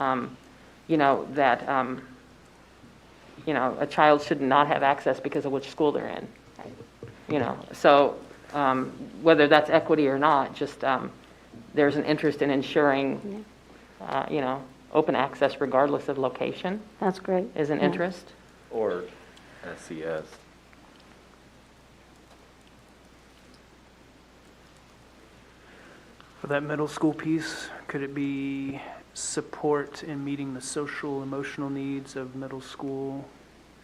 a child should not have access because of which school they're in. So whether that's equity or not, just there's an interest in ensuring, open access regardless of location That's great. is an Yeah. interest. Or SES. For that middle school piece, could it be support in meeting the social, emotional needs of middle school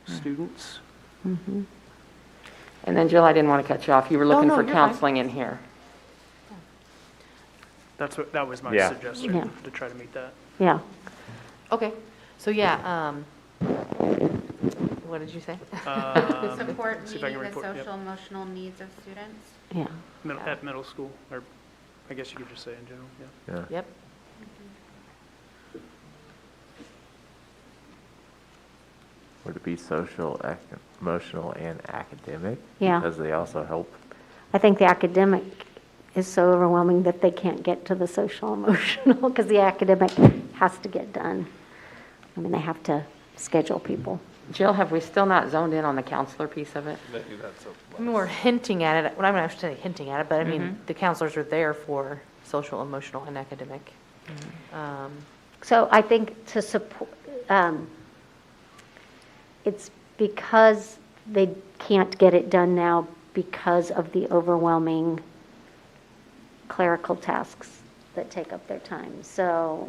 students? Mhm. And then Jill, I didn't want to cut you off. You were looking no, for you're fine. counseling in here. That was my Yeah. suggestion, Yeah. to try to meet that. Yeah. Okay, so yeah, what did you say? Support see if I meeting can the report, yep. social emotional needs of students. Yeah. At middle school, or I guess you could just say in general, yeah. Yeah. Yep. Would it be social, emotional, and academic? Yeah. Because they also help. I think the academic is so overwhelming that they can't get to the social emotional because the academic has to get done. I mean, they have to schedule people. Jill, have we still not zoned in on the counselor piece of it? I mean, we're hinting at it, well, I'm not saying hinting at it, but I mean, the counselors are there for social, emotional, and academic. So I think to support, it's because they can't get it done now because of the overwhelming clerical tasks that take up their time. So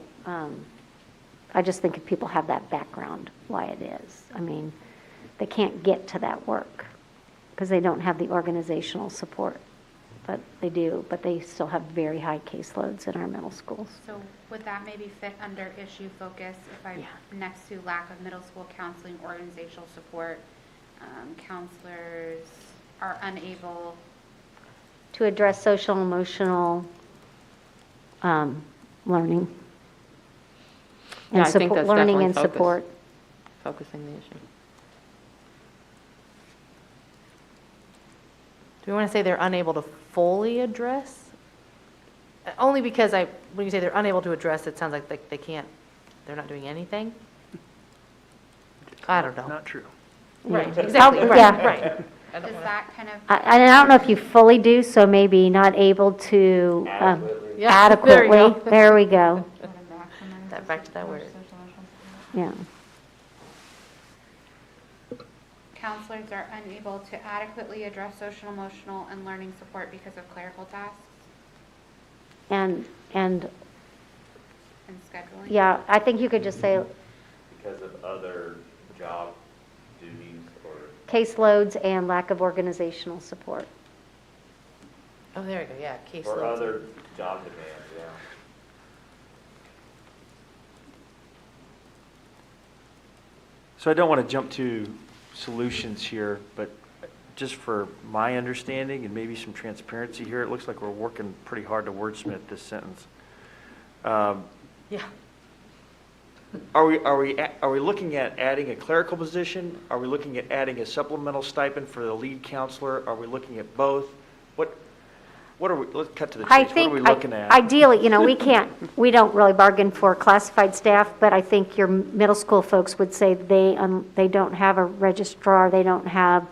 I just think if people have that background, why it is. I mean, they can't get to that work because they don't have the organizational support. But they do, but they still have very high caseloads in our middle schools. So would that maybe fit under issue focus if I, next to lack of middle school counseling, organizational support, counselors are unable. To address social, emotional learning. Yeah, And I think support, that's learning definitely and focus. support. Focusing the issue. Do we want to say they're unable to fully address? Only because when you say they're unable to address, it sounds like they can't, they're not doing anything? I don't know. Not true. Right, Yeah. exactly, Yeah. right. Does that kind of, I don't know if you fully do, so maybe not able to Yeah, there you adequately. go. There we go. Back to that word. Yeah. counselors are unable to adequately address social, emotional, and learning support because of clerical tasks? And and scheduling. Yeah, I think you could just say Because of other job duties or? caseloads and lack of organizational support. Oh, there you go, yeah, case Or loads. other job demands, yeah. So I don't want to jump to solutions here, but just for my understanding and maybe some transparency here, it looks like we're working pretty hard to wordsmith this sentence. Yeah. Are we looking at adding a clerical position? Are we looking at adding a supplemental stipend for the lead counselor? Are we looking at both? What are we, let's cut to the I chase. What are think, we looking at? ideally, we don't really bargain for classified staff, but I think your middle school folks would say they don't have a registrar, they don't have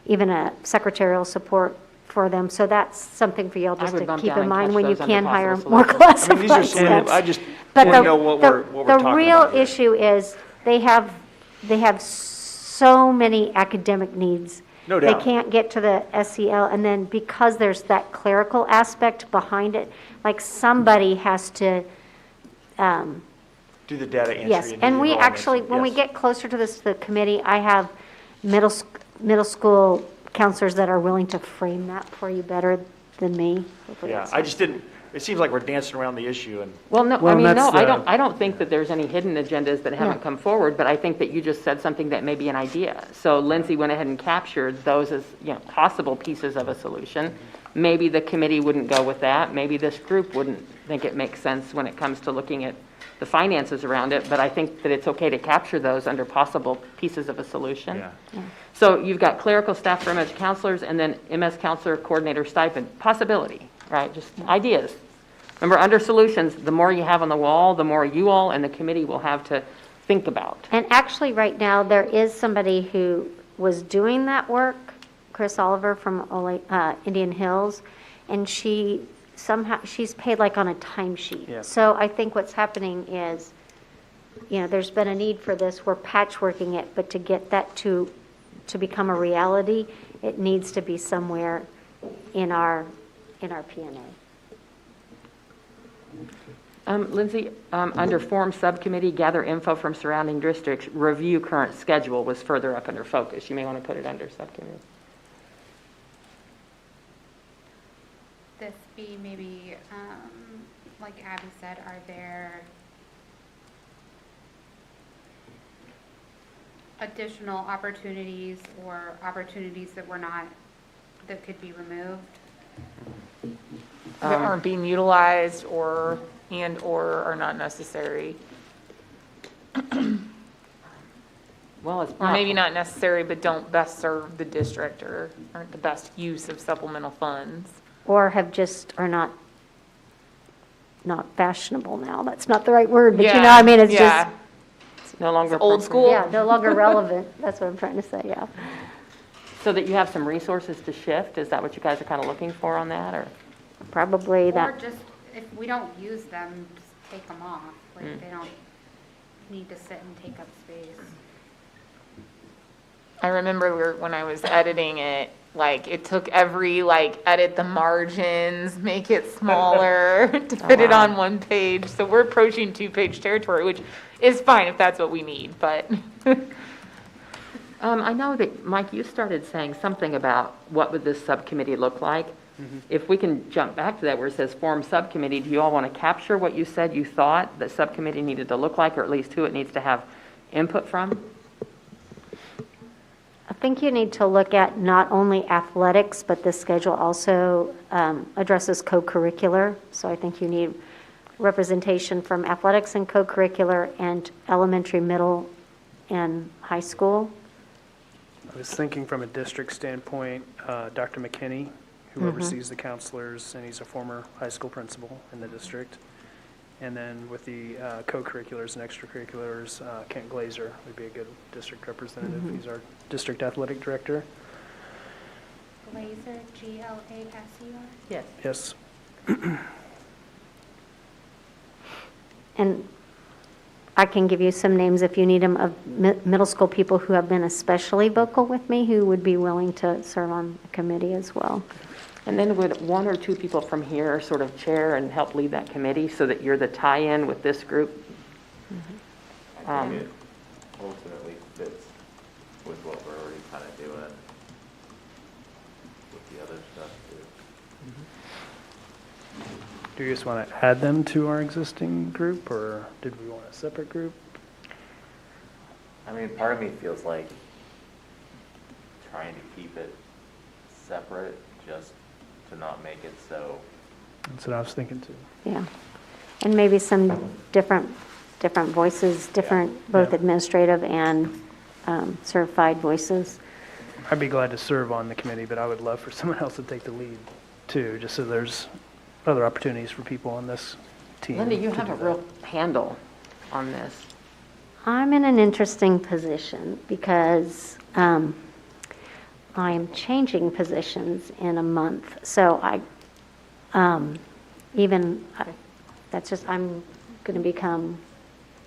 even a secretarial support for them, so that's something for y'all I just would to bump keep down in and mind catch when you those under can hire possible more solutions. I mean, these are classified slim, staff. I just But want to know what we're talking about the real here. issue is they have so many academic needs. No doubt. They can't get to the SEL, and then because there's that clerical aspect behind it, like somebody has to, Do the data entry. yes. do And the we enrollments, actually, when we yes. get closer to this, the committee, I have middle school counselors that are willing to frame that for you better than me. Hopefully Yeah, that's I not- just didn't, it seems like we're dancing around the issue and. Well, no, I Well, mean, that's no, the- I don't think that there's any hidden agendas that haven't No. come forward, but I think that you just said something that may be an idea. So Lindsay went ahead and captured those as, possible pieces of a solution. Maybe the committee wouldn't go with that. Maybe this group wouldn't think it makes sense when it comes to looking at the finances around it, but I think that it's okay to capture those under possible pieces of a solution. Yeah. So you've got clerical staff for MS counselors and then MS counselor coordinator stipend, possibility, right? Just ideas. Remember, under solutions, the more you have on the wall, the more you all and the committee will have to think about. And actually, right now, there is somebody who was doing that work, Chris Oliver from Indian Hills, and she's paid like on a timesheet. Yeah. So I think what's happening is, there's been a need for this, we're patchworking it, but to get that to become a reality, it needs to be somewhere in our P&A. Lindsay, under form subcommittee, gather info from surrounding districts, review current schedule was further up under focus. You may want to put it under subcommittee. This be maybe, like Abby said, are there additional opportunities or opportunities that that could be removed? That aren't being utilized or are not necessary. Well, it's Or maybe not necessary, but don't best serve the district or aren't the best use of supplemental funds. Or are not fashionable now, that's not the right word, but I mean, it's just, It's no longer Old appropriate. school. yeah, no longer relevant, that's what I'm trying to say, yeah. So that you have some resources to shift, is that what you guys are kind of looking for on that, or? Probably Or that, just, if we don't use them, just take them off. Like, they don't need to sit and take up space. I remember when I was editing it, like, it took edit the margins, make it smaller to fit it on one page. So we're approaching 2-page territory, which is fine if that's what we need, but. I know that, Mike, you started saying something about what would this subcommittee look like. If we can jump back to that where it says form subcommittee, do you all want to capture what you said you thought the subcommittee needed to look like, or at least who it needs to have input from? I think you need to look at not only athletics, but this schedule also addresses co-curricular. So I think you need representation from athletics and co-curricular and elementary, middle, and high school. I was thinking from a district standpoint, Dr. McKinney, who oversees the counselors, and he's a former high school principal in the district. And then with the co-curriculars and extracurriculars, Kent Glazer would be a good district representative. He's our district athletic director. Glazer, Glaser? Yes. Yes. And I can give you some names if you need them of middle school people who have been especially vocal with me, who would be willing to serve on the committee as well. And then would one or two people from here sort of chair and help lead that committee so that you're the tie-in with this group? I think it ultimately fits with what we're already kind of doing with the other stuff too. Do you just want to add them to our existing group, or did we want a separate group? I mean, part of me feels like trying to keep it separate just to not make it so. That's what I was thinking too. Yeah. And maybe some different voices, both Yeah. administrative and certified voices. I'd be glad to serve on the committee, but I would love for someone else to take the lead too, just so there's other opportunities for people on this team. Linda, you to have do a that. real handle on this. I'm in an interesting position because I am changing positions in a month. So I'm going to become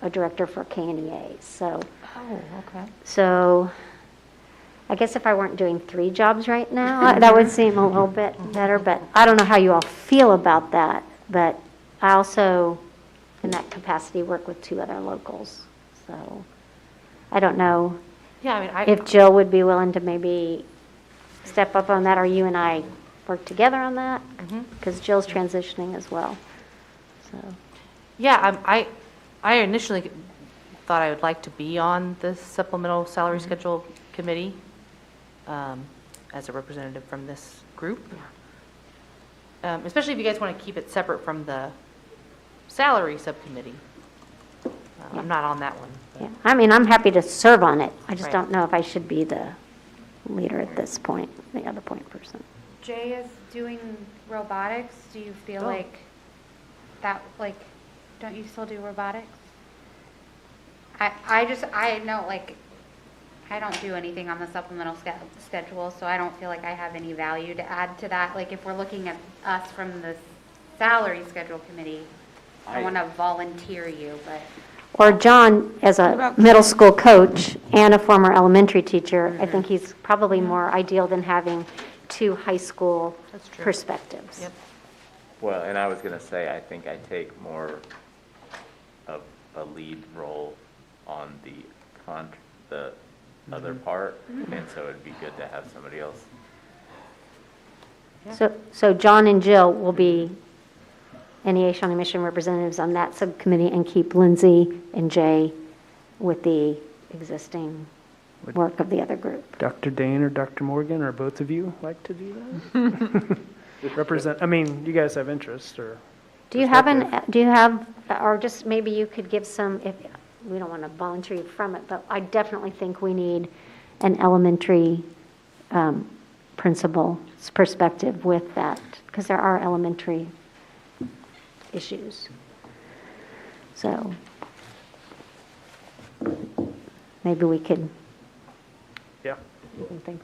a director for KNEA. So, Oh, okay. so I guess if I weren't doing 3 jobs right now, that would seem a little bit better, but I don't know how you all feel about that. But I also, in that capacity, work with 2 other locals. So I don't know Yeah, I mean, if Jill would be willing to maybe step up on that, or you and I work together on that, because Jill's transitioning as well. So, yeah, I initially thought I would like to be on the supplemental salary schedule committee as a representative from this group. Especially if you guys want to keep it separate from the salary subcommittee. I'm not on that one. yeah, I mean, I'm happy to serve on it. I just Right. don't know if I should be the leader at this point, the other point person. Jay is doing robotics. Do you feel Oh. like that, like, don't you still do robotics? I know, like, I don't do anything on the supplemental schedule, so I don't feel like I have any value to add to that. Like, if we're looking at us from the salary schedule committee, I want to volunteer you, but. Or John, as a middle school coach and a former elementary teacher, I think he's probably more ideal than having 2 high school That's true. perspectives. Yep. Well, and I was gonna say, I think I take more of a lead role on the other part, and so it'd be good to have somebody else. So John and Jill will be NEA-Shawnee mission representatives on that subcommittee, and keep Lindsay and Jay with the existing work of the other group. Dr. Dane or Dr. Morgan, or both of you like to do that? Represent, I mean, you guys have interest, or? Do you have or just maybe you could give some, if, we don't want to volunteer you from it, but I definitely think we need an elementary principal's perspective with that, because there are elementary issues. So maybe we could, Yeah. you can think.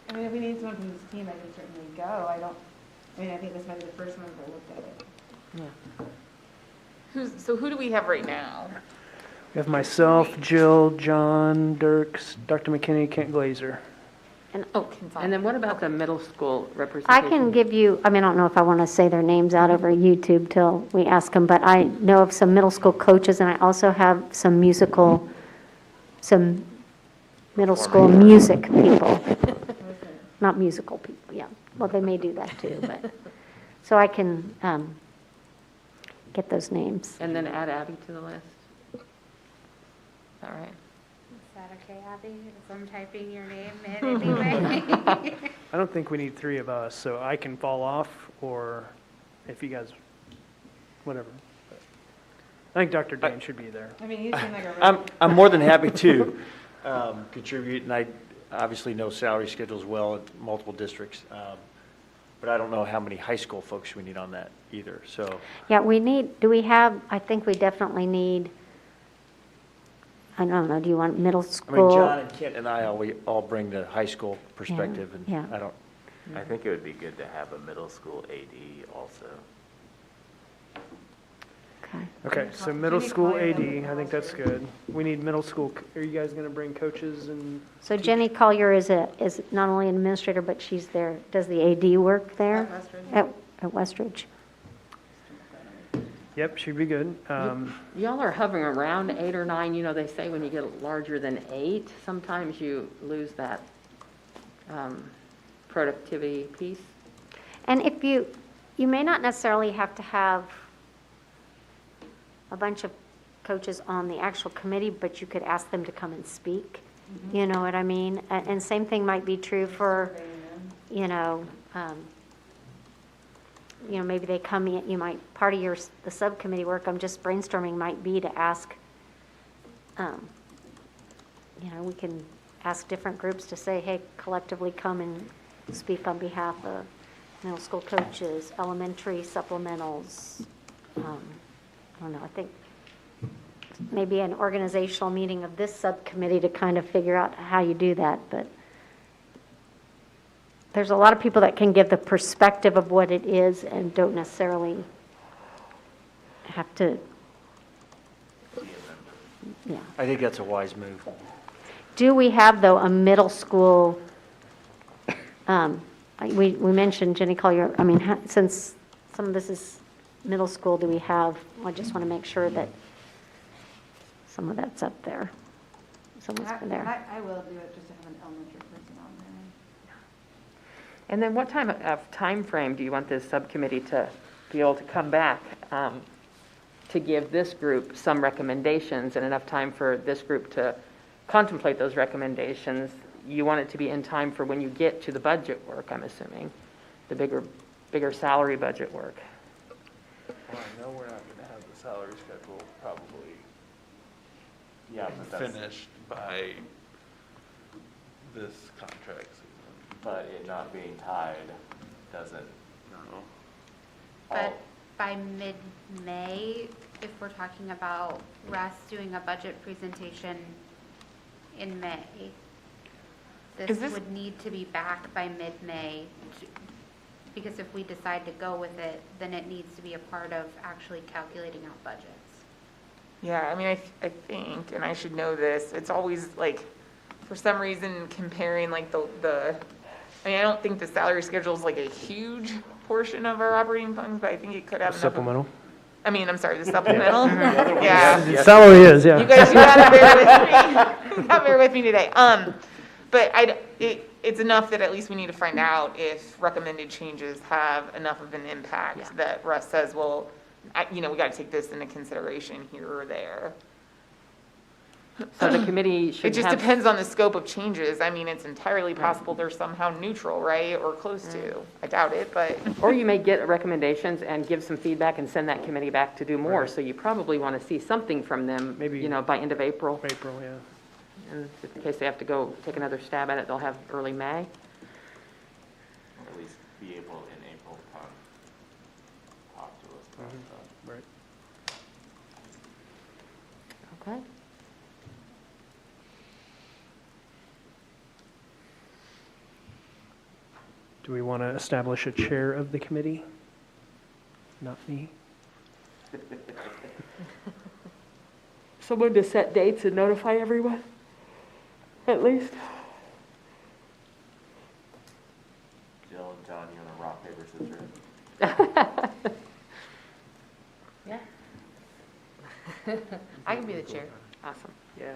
I mean, if we need someone from this team, I can certainly go. I think this might be the first one I looked at it. So who do we have right now? We have myself, Jill, John, Dirks, Dr. McKinney, Kent Glazer. And then what about the middle school I representation? can give you, I mean, I don't know if I want to say their names out over YouTube till we ask them, but I know of some middle school coaches, and I also have some middle school music people. Not musical people, yeah. Well, they may do that too, but, so I can get those names. And then add Abby to the list? All right. Is that okay, Abby? If I'm typing your name in anyway? I don't think we need 3 of us, so I can fall off, or if you guys, whatever. I think Dr. Dane should be there. I mean, you seem like a. I'm more than happy to contribute, and I obviously know salary schedules well in multiple districts, but I don't know how many high school folks we need on that either, so. Yeah, I think we definitely need, I don't know, do you want middle I school? mean, John and Kent and I, we all bring the high school perspective, Yeah. and I don't, I think it would be good to have a middle school AD also. Okay. Okay, so middle school AD, I think that's good. We need middle school, are you guys gonna bring coaches and? So Jenny Collier is not only an administrator, but she's there, does the AD work there? At Westridge. Yep, she'd be good. Y'all are hovering around 8 or 9. You know, they say when you get larger than 8, sometimes you lose that productivity piece. And if you may not necessarily have to have a bunch of coaches on the actual committee, but you could ask them to come and speak. You know what I mean? And same thing might be true for, maybe they come in, you might, part of the subcommittee work, I'm just brainstorming, might be to ask, we can ask different groups to say, hey, collectively come and speak on behalf of middle school coaches, elementary supplementals. I don't know, I think maybe an organizational meeting of this subcommittee to kind of figure out how you do that, but there's a lot of people that can give the perspective of what it is and don't necessarily have to, yeah. I think that's a wise move. Do we have, though, a middle school, we mentioned Jenny Collier, since some of this is middle school, do we have, I just want to make sure that some of that's up there. Someone's been there. I will do it just to have an elementary person on there. And then what time frame do you want this subcommittee to be able to come back to give this group some recommendations and enough time for this group to contemplate those recommendations? You want it to be in time for when you get to the budget work, I'm assuming, the bigger salary budget work. Well, I know we're not gonna have the salary schedule probably finished by this contract season. But it not being tied doesn't. No. But by mid-May, if we're talking about Russ doing a budget presentation in May, this would need to be back by mid-May, because if we decide to go with it, then it needs to be a part of actually calculating out budgets. Yeah, I think, and I should know this, it's always like, for some reason, comparing like I don't think the salary schedule is like a huge portion of our operating funds, but I think it could have enough. Supplemental? I'm sorry, the supplemental? Yeah. Salary is, yeah. You guys, you gotta bear with me. You gotta bear with me today. But it's enough that at least we need to find out if recommended changes have enough of an impact that Russ says, well, we got to take this into consideration here or there. So the committee should It just depends on the scope of changes. It's entirely possible they're somehow neutral, right, or close to. I doubt it, but. Or you may get recommendations and give some feedback and send that committee back to do more. Right. So you probably want to see something from them, maybe by end of April. April, yeah. And in case they have to go take another stab at it, they'll have early May. Or at least be able in April to talk to us about that. Right. Okay. Do we want to establish a chair of the committee? Not me. Someone to set dates and notify everyone, at least. Jill and John, you want to rock, paper, scissors? Yeah. I can be the chair. Awesome. Yeah.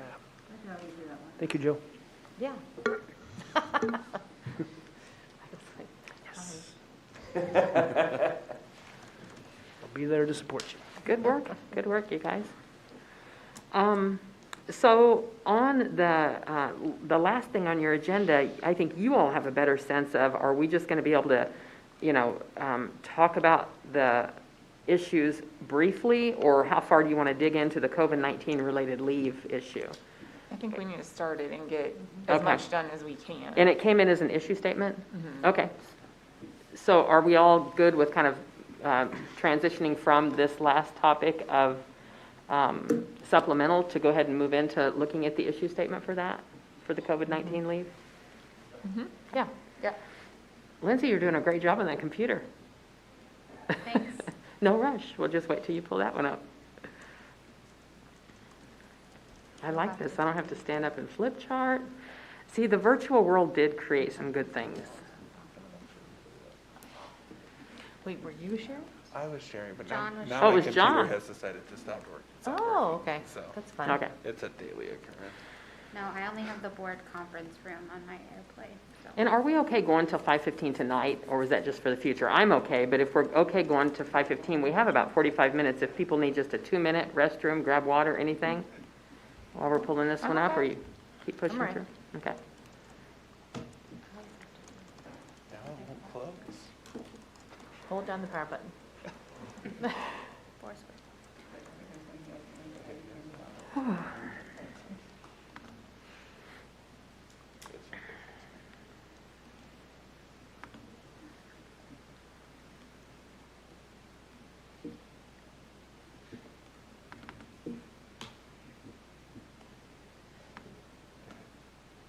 Thank you, Jill. Yeah. I'll be there to support you. Good work, you guys. So on the last thing on your agenda, I think you all have a better sense of, are we just going to be able to, talk about the issues briefly, or how far do you want to dig into the COVID-19 related leave issue? I think we need to start it and get as much done as we can. And it came in as an issue statement? Okay. So are we all good with kind of transitioning from this last topic of supplemental to go ahead and move into looking at the issue statement for that, for the COVID-19 leave? Yeah. Yeah. Lindsay, you're doing a great job on that computer. Thanks. No rush. We'll just wait till you pull that one up. I like this. I don't have to stand up and flip chart. See, the virtual world did create some good things. Wait, were you sharing? I was sharing, but John now, was now sharing. Oh, my it was computer John. has decided to stop working. Oh, okay, So that's fine. Okay. it's a daily occurrence. No, I only have the board conference room on my AirPlay. So. And are we okay going till 5:15 tonight, or was that just for the future? I'm okay, but if we're okay going to 5:15, we have about 45 minutes. If people need just a 2-minute restroom, grab water, anything, while we're pulling this one up, or you keep pushing I'm ready. through? Okay. Now it won't close. Hold down the power button.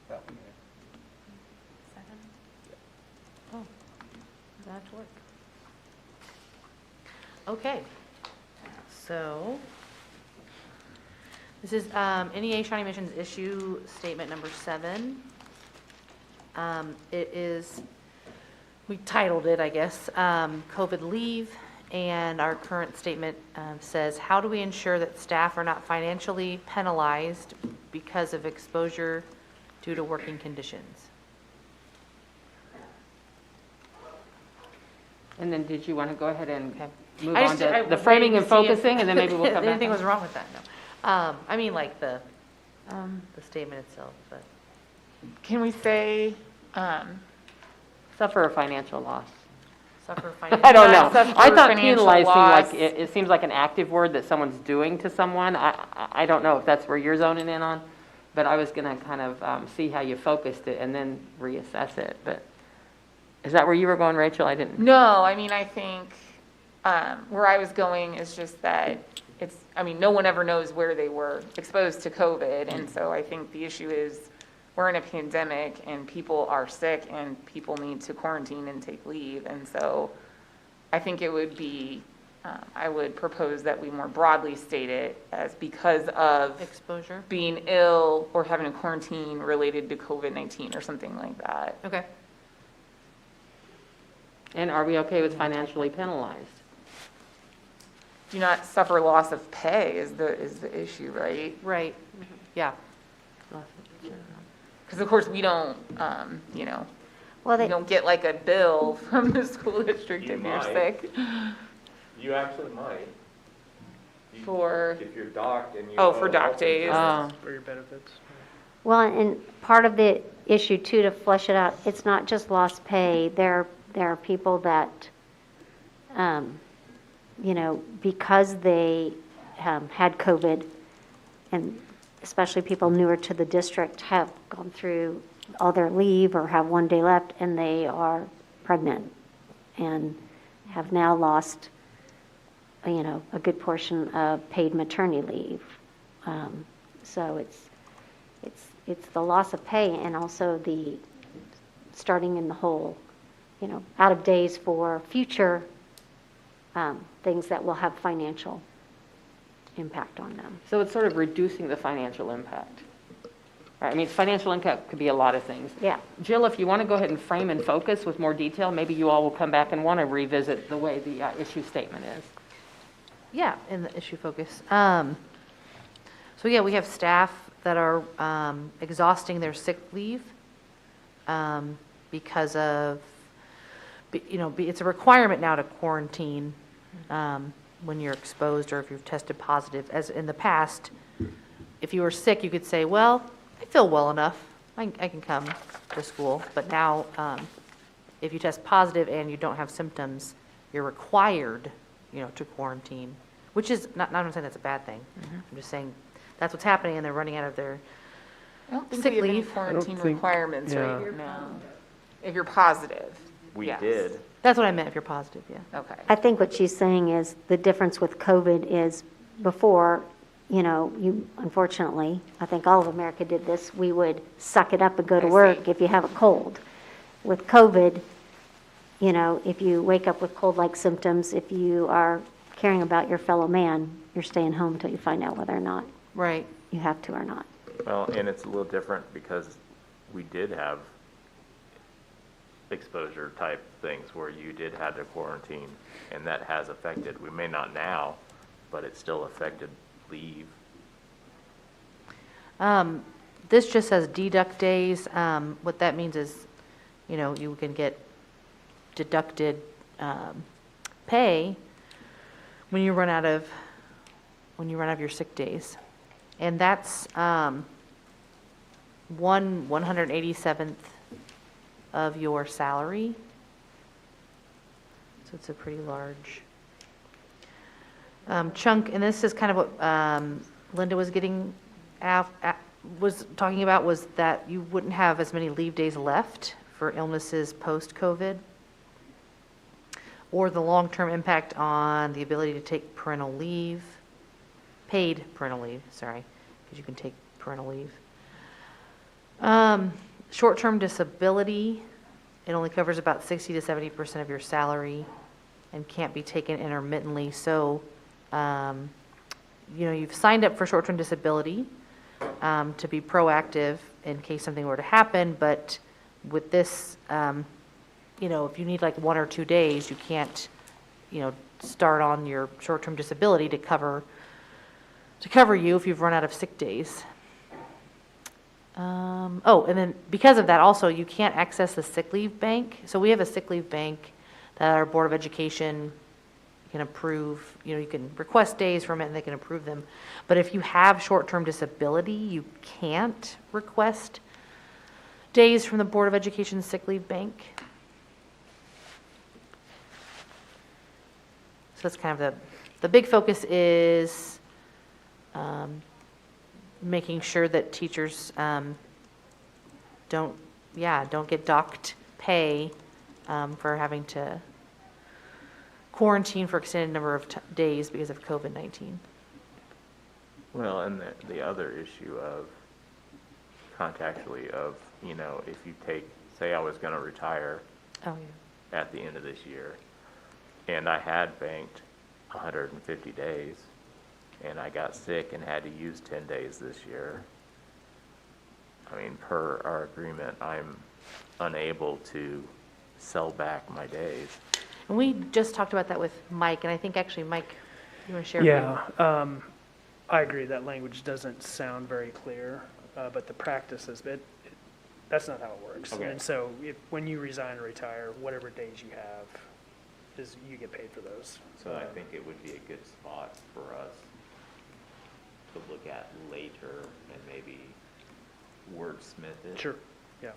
That one there. Oh, that work. Okay, so this is NEA-Shawnee Missions issue statement number 7. It is, we titled it, I guess, COVID leave, and our current statement says, how do we ensure that staff are not financially penalized because of exposure due to working conditions? And then did you want to go ahead and Okay. move I on just- to I the was framing waiting and to see if focusing, and then maybe we'll come back? Anything on- was wrong with that? No. I mean, like the statement itself, but. Can we say, Suffer a financial loss. Suffer financial. I don't know. Not suffer I thought financial penalize seemed like, loss. it seems like an active word that someone's doing to someone. I don't know if that's where you're zoning in on, but I was going to kind of see how you focused it and then reassess it. But is that where you were going, Rachel? I didn't. no, I mean, I think where I was going is just that it's, I mean, no one ever knows where they were exposed to COVID. And so I think the issue is we're in a pandemic and people are sick and people need to quarantine and take leave. And so I think it would be, I would propose that we more broadly state it as because of Exposure. being ill or having a quarantine related to COVID-19 or something like that. Okay. And are we okay with financially penalized? Do not suffer loss of pay is the issue, right? Right. Yeah. Because of course we don't, you know, Well, we they, don't get like a bill from the school district You if you're might. sick You actually might. for, If you're docked and you. oh, for dock days. For your benefits. well, and part of the issue too, to flesh it out, it's not just lost pay. There are people that, you know, because they had COVID, and especially people newer to the district have gone through all their leave or have one day left, and they are pregnant and have now lost, you know, a good portion of paid maternity leave. So it's the loss of pay and also the starting in the hole, you know, out of days for future things that will have financial impact on them. So it's sort of reducing the financial impact. Right? I mean, financial impact could be a lot of things. Yeah. Jill, if you want to go ahead and frame and focus with more detail, maybe you all will come back and want to revisit the way the issue statement is. Yeah, in the issue focus. So yeah, we have staff that are exhausting their sick leave because of, you know, it's a requirement now to quarantine when you're exposed or if you've tested positive. As in the past, if you were sick, you could say, well, I feel well enough, I can come to school. But now, if you test positive and you don't have symptoms, you're required, you know, to quarantine, which is, not I'm saying that's a bad thing. I'm just saying that's what's happening and they're running out of their I don't think sick we have any leave. quarantine think- requirements yeah. right now. If you're positive. We Yes. did. That's what I meant, if you're positive, yeah. Okay. I think what she's saying is the difference with COVID is before, you know, you, unfortunately, I think all of America did this, we would suck it up and go to I work see. if you have a cold. With COVID, you know, if you wake up with cold-like symptoms, if you are caring about your fellow man, you're staying home until you find out whether or not. Right. you have to or not. Well, and it's a little different because we did have exposure type things where you did have to quarantine, and that has affected, we may not now, but it still affected leave. This just says deduct days. What that means is, you can get deducted pay when you run out of your sick days. And that's 1/187th of your salary. So it's a pretty large chunk. And this is kind of what Linda was getting was talking about, was that you wouldn't have as many leave days left for illnesses post-COVID, or the long-term impact on the ability to take parental leave, paid parental leave, sorry, because you can take parental leave. Short-term disability, it only covers about 60 to 70% of your salary and can't be taken intermittently. So, you've signed up for short-term disability to be proactive in case something were to happen, but with this, if you need like 1 or 2 days, you can't, start on your short-term disability to cover you if you've run out of sick days. And then because of that, also, you can't access the sick leave bank. So we have a sick leave bank that our Board of Education can approve. You can request days from it and they can approve them. But if you have short-term disability, you can't request days from the Board of Education sick leave bank. So that's kind of the big focus is making sure that teachers don't get docked pay for having to quarantine for extended number of days because of COVID-19. Well, and the other issue of contractually of, if you say I was going to retire at the end of this year, and I had banked 150 days, and I got sick and had to use 10 days this year. I mean, per our agreement, I'm unable to sell back my days. And we just talked about that with Mike, and I think actually, Mike, you want to share? Yeah, I agree, that language doesn't sound very clear, but the practice is, that's not how it works. Okay. And so when you resign or retire, whatever days you have, you get paid for those. So I think it would be a good spot for us to look at later and maybe wordsmith it. Sure, yeah.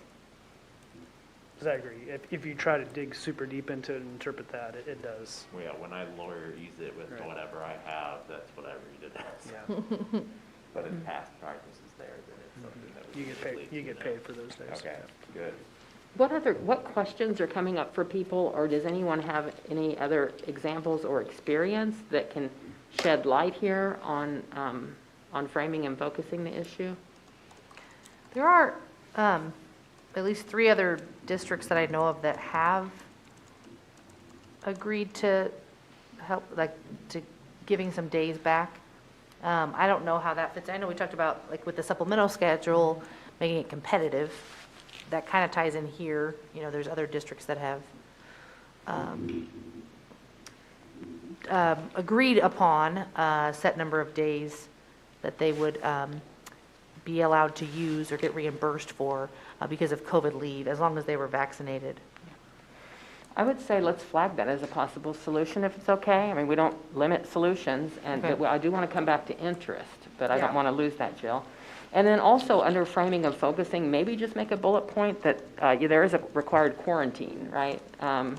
Because I agree, if you try to dig super deep into it and interpret that, it does. Well, yeah, when I lawyer-use it with Right. whatever I have, that's what I read it as. Yeah. But if past practice is there, then it's something that we You get should paid, leave you to get know. paid for those days. Okay, good. What questions are coming up for people, or does anyone have any other examples or experience that can shed light here on framing and focusing the issue? There are at least 3 other districts that I know of that have agreed to help, to giving some days back. I don't know how that fits. I know we talked about, with the supplemental schedule, making it competitive. That kind of ties in here. There's other districts that have agreed upon a set number of days that they would be allowed to use or get reimbursed for because of COVID leave, as long as they were vaccinated. I would say let's flag that as a possible solution if it's okay. I mean, we don't limit solutions, but I do want to come back to interest, but I don't want to lose that, Jill. And then also under framing and focusing, maybe just make a bullet point that there is a required quarantine, right? I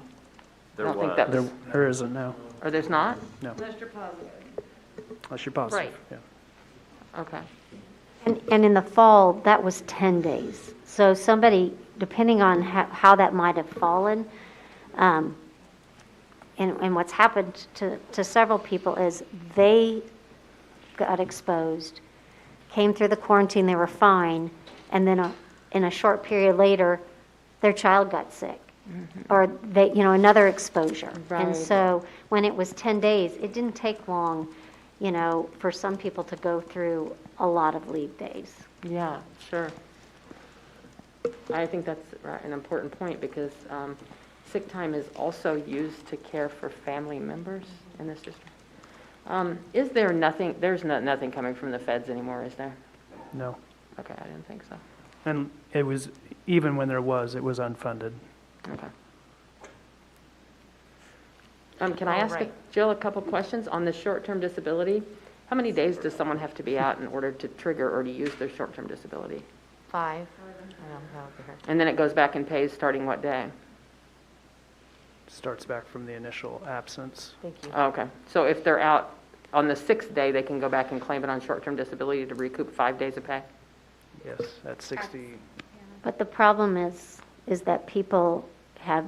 don't think that was, There isn't, no. or there's not? No. Unless you're positive. Unless you're positive. Right. Yeah. Okay. And in the fall, that was 10 days. So somebody, depending on how that might have fallen, and what's happened to several people is they got exposed, came through the quarantine, they were fine, and then in a short period later, their child got sick. Or they, another exposure. Right. And so when it was 10 days, it didn't take long for some people to go through a lot of leave days. Yeah, sure. I think that's an important point because sick time is also used to care for family members in this district. Is there nothing, there's nothing coming from the feds anymore, is there? No. Okay, I didn't think so. And it was, even when there was, it was unfunded. Okay. Can I ask Jill a couple questions on the short-term disability? How many days does someone have to be out in order to trigger or to use their short-term disability? 5. I don't have it here. And then it goes back and pays starting what day? Starts back from the initial absence. Thank you. Oh, okay. So if they're out on the 6th day, they can go back and claim it on short-term disability to recoup 5 days of pay? Yes, that's 60. But the problem is that people have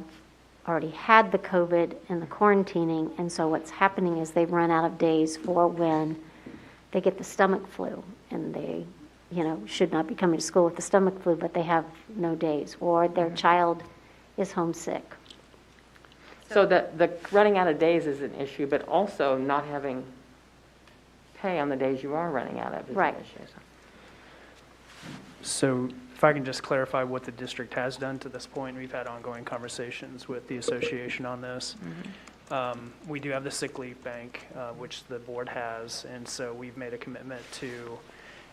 already had the COVID and the quarantining, and so what's happening is they've run out of days for when they get the stomach flu, and they, should not be coming to school with the stomach flu, but they have no days, or their child is homesick. So the running out of days is an issue, but also not having pay on the days you are running out of is Right. an issue. So if I can just clarify what the district has done to this point, we've had ongoing conversations with the association on this. We do have the sick leave bank, which the board has, and so we've made a commitment to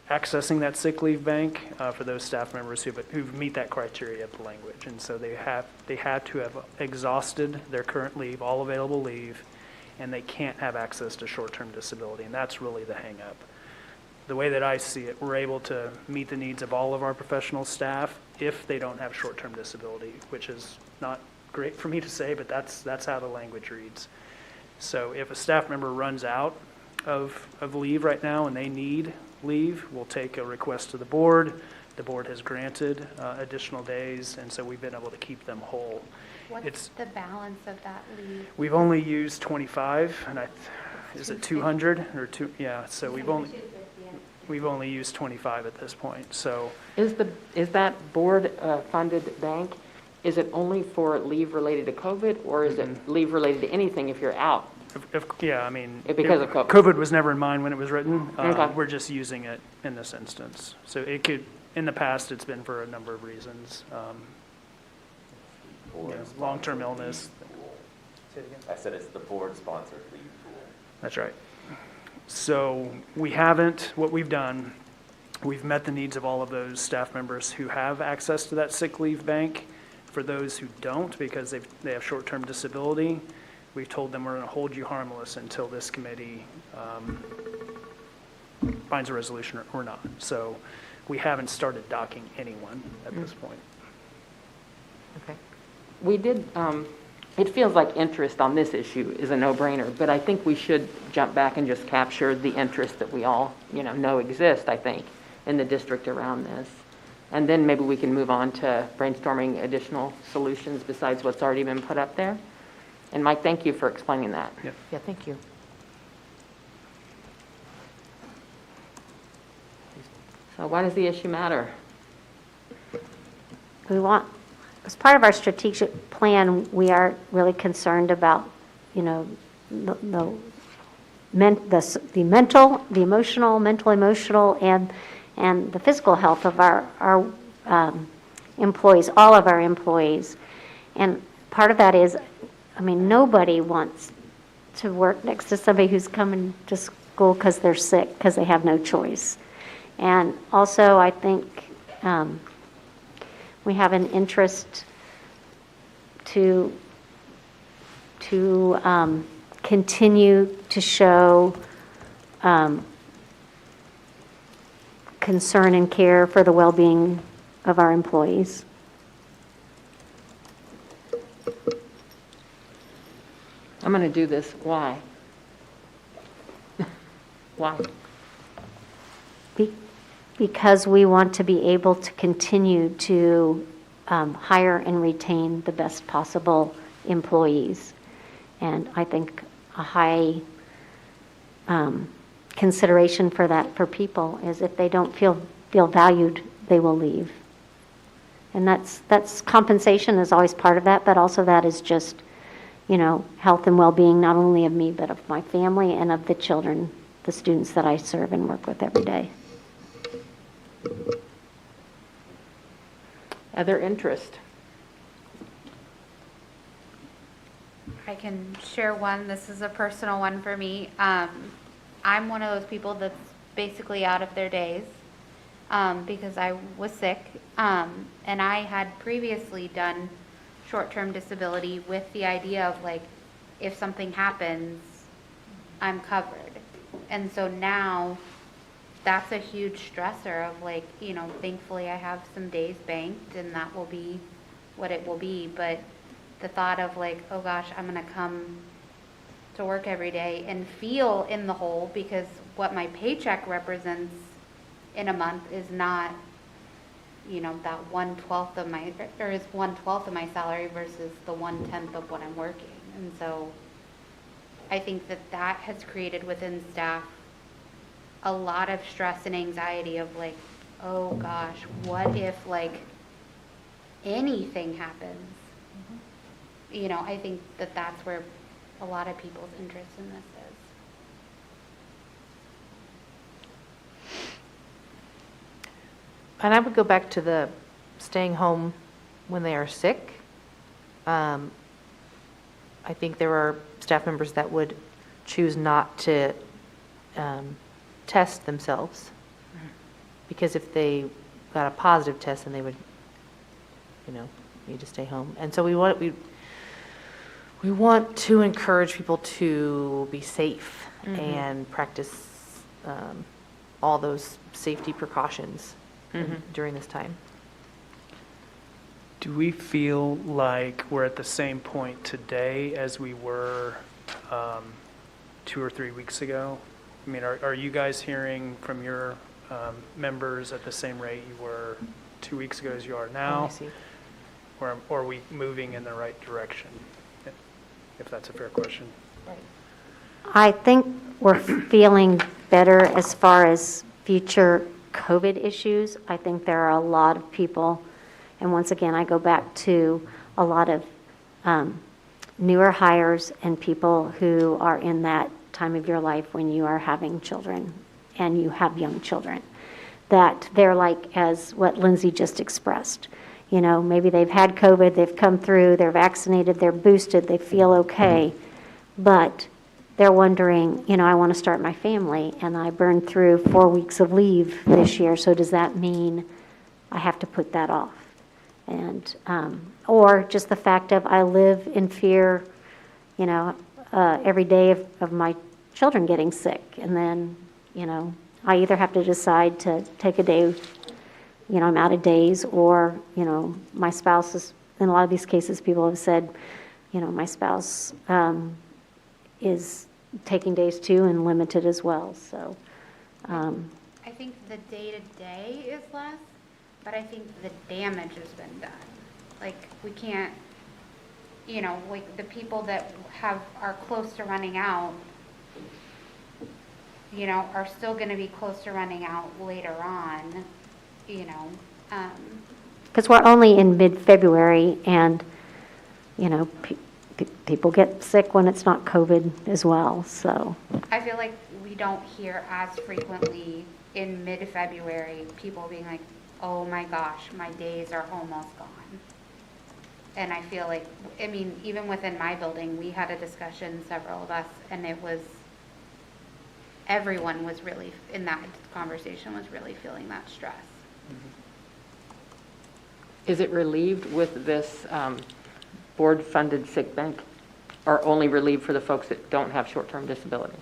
accessing that sick leave bank for those staff members who meet that criteria of the language. And so they have to have exhausted their current leave, all available leave, and they can't have access to short-term disability, and that's really the hang-up. The way that I see it, we're able to meet the needs of all of our professional staff if they don't have short-term disability, which is not great for me to say, but that's how the language reads. So if a staff member runs out of leave right now and they need leave, we'll take a request to the board. The board has granted additional days, and so we've been able to keep them whole. What's the balance of that leave? We've only used 25, and is it 200 or two? Yeah, so we've only used 25 at this point. So Is that board funded bank, is it only for leave related to COVID, or is it leave related to anything if you're out? yeah, I mean, Because of COVID. COVID was never in mind when it was written. Okay. We're just using it in this instance. So it could, in the past, it's been for a number of reasons. Long-term illness. Say it again? I said it's the board-sponsored leave pool. That's right. So what we've done, we've met the needs of all of those staff members who have access to that sick leave bank. For those who don't, because they have short-term disability, we've told them we're going to hold you harmless until this committee finds a resolution or not. So we haven't started docking anyone at this point. Okay. We did, it feels like interest on this issue is a no-brainer, but I think we should jump back and just capture the interest that we all, know exist, I think, in the district around this. And then maybe we can move on to brainstorming additional solutions besides what's already been put up there. And Mike, thank you for explaining that. Yep. Yeah, thank you. So why does the issue matter? As part of our strategic plan, we are really concerned about, the mental, the emotional, and the physical health of our employees, all of our employees. And part of that is, nobody wants to work next to somebody who's coming to school because they're sick, because they have no choice. And also, I think we have an interest to continue to show concern and care for the well-being of our employees. I'm going to do this. Why? Why? Because we want to be able to continue to hire and retain the best possible employees. And I think a high consideration for that for people is if they don't feel valued, they will leave. And that's compensation is always part of that, but also that is just, health and well-being, not only of me, but of my family and of the children the students that I serve and work with every day. Other interest? I can share one. This is a personal one for me. I'm one of those people that's basically out of their days because I was sick. And I had previously done short-term disability with the idea of like, if something happens, I'm covered. And so now that's a huge stressor of like, you know, thankfully I have some days banked and that will be what it will be. But the thought of like, oh gosh, I'm going to come to work every day and feel in the hole because what my paycheck represents in a month is not, you know, that 1/12 of my, or is 1/12 of my salary versus the 1/10 of what I'm working. And so I think that that has created within staff a lot of stress and anxiety of like, oh gosh, what if like anything happens? You know, I think that that's where a lot of people's interest in this is. And I would go back to the staying home when they are sick. I think there are staff members that would choose not to test themselves, because if they got a positive test, then they would, you know, need to stay home. And so we want to encourage people to be safe and practice all those safety precautions during this time. Do we feel like we're at the same point today as we were 2 or 3 weeks ago? I mean, are you guys hearing from your members at the same rate you were 2 weeks ago as you are now? I see. Or are we moving in the right direction? If that's a fair question. I think we're feeling better as far as future COVID issues. I think there are a lot of people, and once again, I go back to a lot of newer hires and people who are in that time of your life when you are having children and you have young children, that they're like, as what Lindsay just expressed. You know, maybe they've had COVID, they've come through, they're vaccinated, they're boosted, they feel okay, but they're wondering, you know, I want to start my family, and I burned through 4 weeks of leave this year, so does that mean I have to put that off? And, or just the fact of I live in fear, you know, every day of my children getting sick, and then, you know, I either have to decide to take a day, you know, I'm out of days, or, you know, my spouse is, in a lot of these cases, people have said, you know, my spouse is taking days too and limited as well, so. I think the day-to-day is less, but I think the damage has been done. Like, we can't, you know, like the people that are close to running out, you know, are still going to be close to running out later on. You know, Because we're only in mid-February, and, you know, people get sick when it's not COVID as well, so. I feel like we don't hear as frequently in mid-February people being like, oh my gosh, my days are almost gone. And I feel like, I mean, even within my building, we had a discussion, several of us, and it was, everyone was really, in that conversation, was really feeling that stress. Is it relieved with this board-funded sick bank, or only relieved for the folks that don't have short-term disability?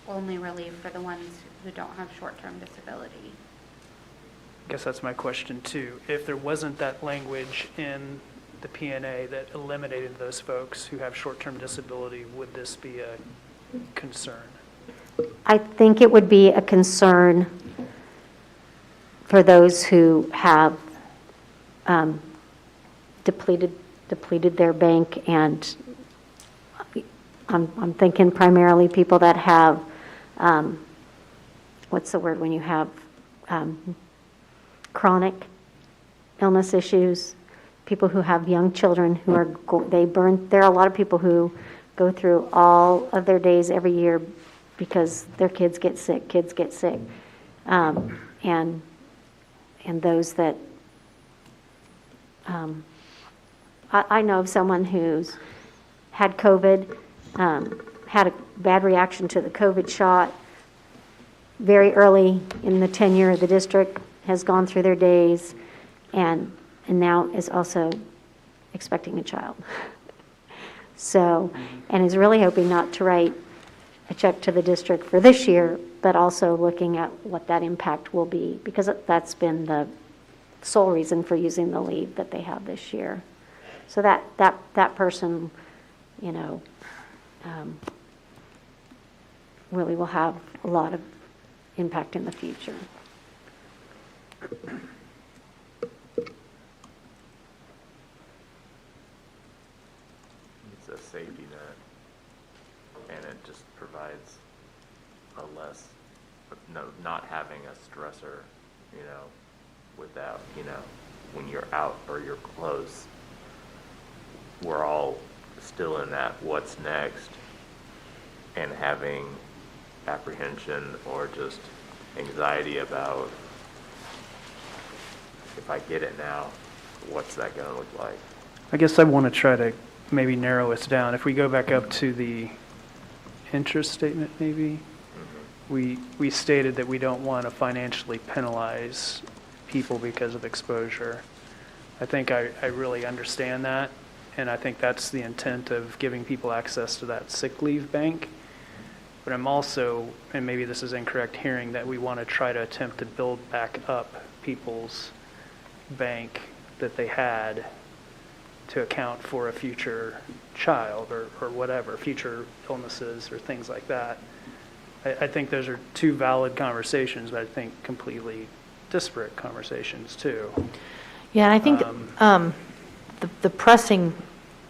Only relief for the ones who don't have short-term disability. I guess that's my question too. If there wasn't that language in the P&A that eliminated those folks who have short-term disability, would this be a concern? I think it would be a concern for those who have depleted their bank, and I'm thinking primarily people that have, what's the word when you have chronic illness issues, people who have young children who are, there are a lot of people who go through all of their days every year because their kids get sick. And those that, I know of someone who's had COVID, had a bad reaction to the COVID shot very early in the tenure of the district, has gone through their days, and now is also expecting a child. So, and is really hoping not to write a check to the district for this year, but also looking at what that impact will be, because that's been the sole reason for using the leave that they have this year. So that person, you know, really will have a lot of impact in the future. It's a safety net, and it just provides a less, no, not having a stressor, you know, without, you know, when you're out or you're close, we're all still in that what's next, and having apprehension or just anxiety about, if I get it now, what's that going to look like? I guess I want to try to maybe narrow us down. If we go back up to the interest statement, maybe, we stated that we don't want to financially penalize people because of exposure. I think I really understand that, and I think that's the intent of giving people access to that sick leave bank. But I'm also, and maybe this is incorrect, hearing that we want to try to attempt to build back up people's bank that they had to account for a future child or whatever, future illnesses or things like that. I think those are two valid conversations, but I think completely disparate conversations too. Yeah, and I think the pressing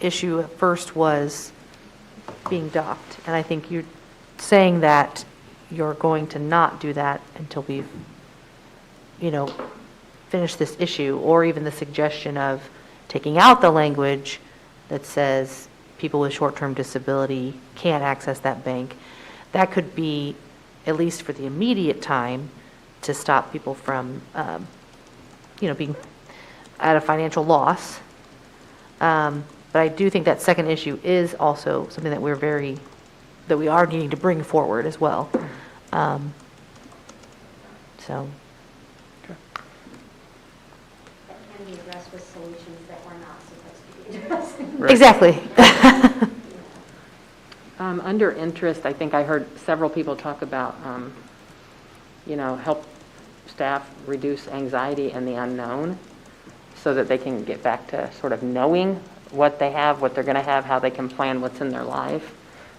issue at first was being docked, and I think you're saying that you're going to not do that until we've, you know, finished this issue, or even the suggestion of taking out the language that says people with short-term disability can't access that bank. That could be, at least for the immediate time, to stop people from, you know, being at a financial loss. But I do think that second issue is also something that that we are needing to bring forward as well. So. That can be addressed with solutions that we're not supposed to be addressing. Right. Exactly. Under interest, I think I heard several people talk about, you know, help staff reduce anxiety and the unknown so that they can get back to sort of knowing what they have, what they're going to have, how they can plan what's in their life.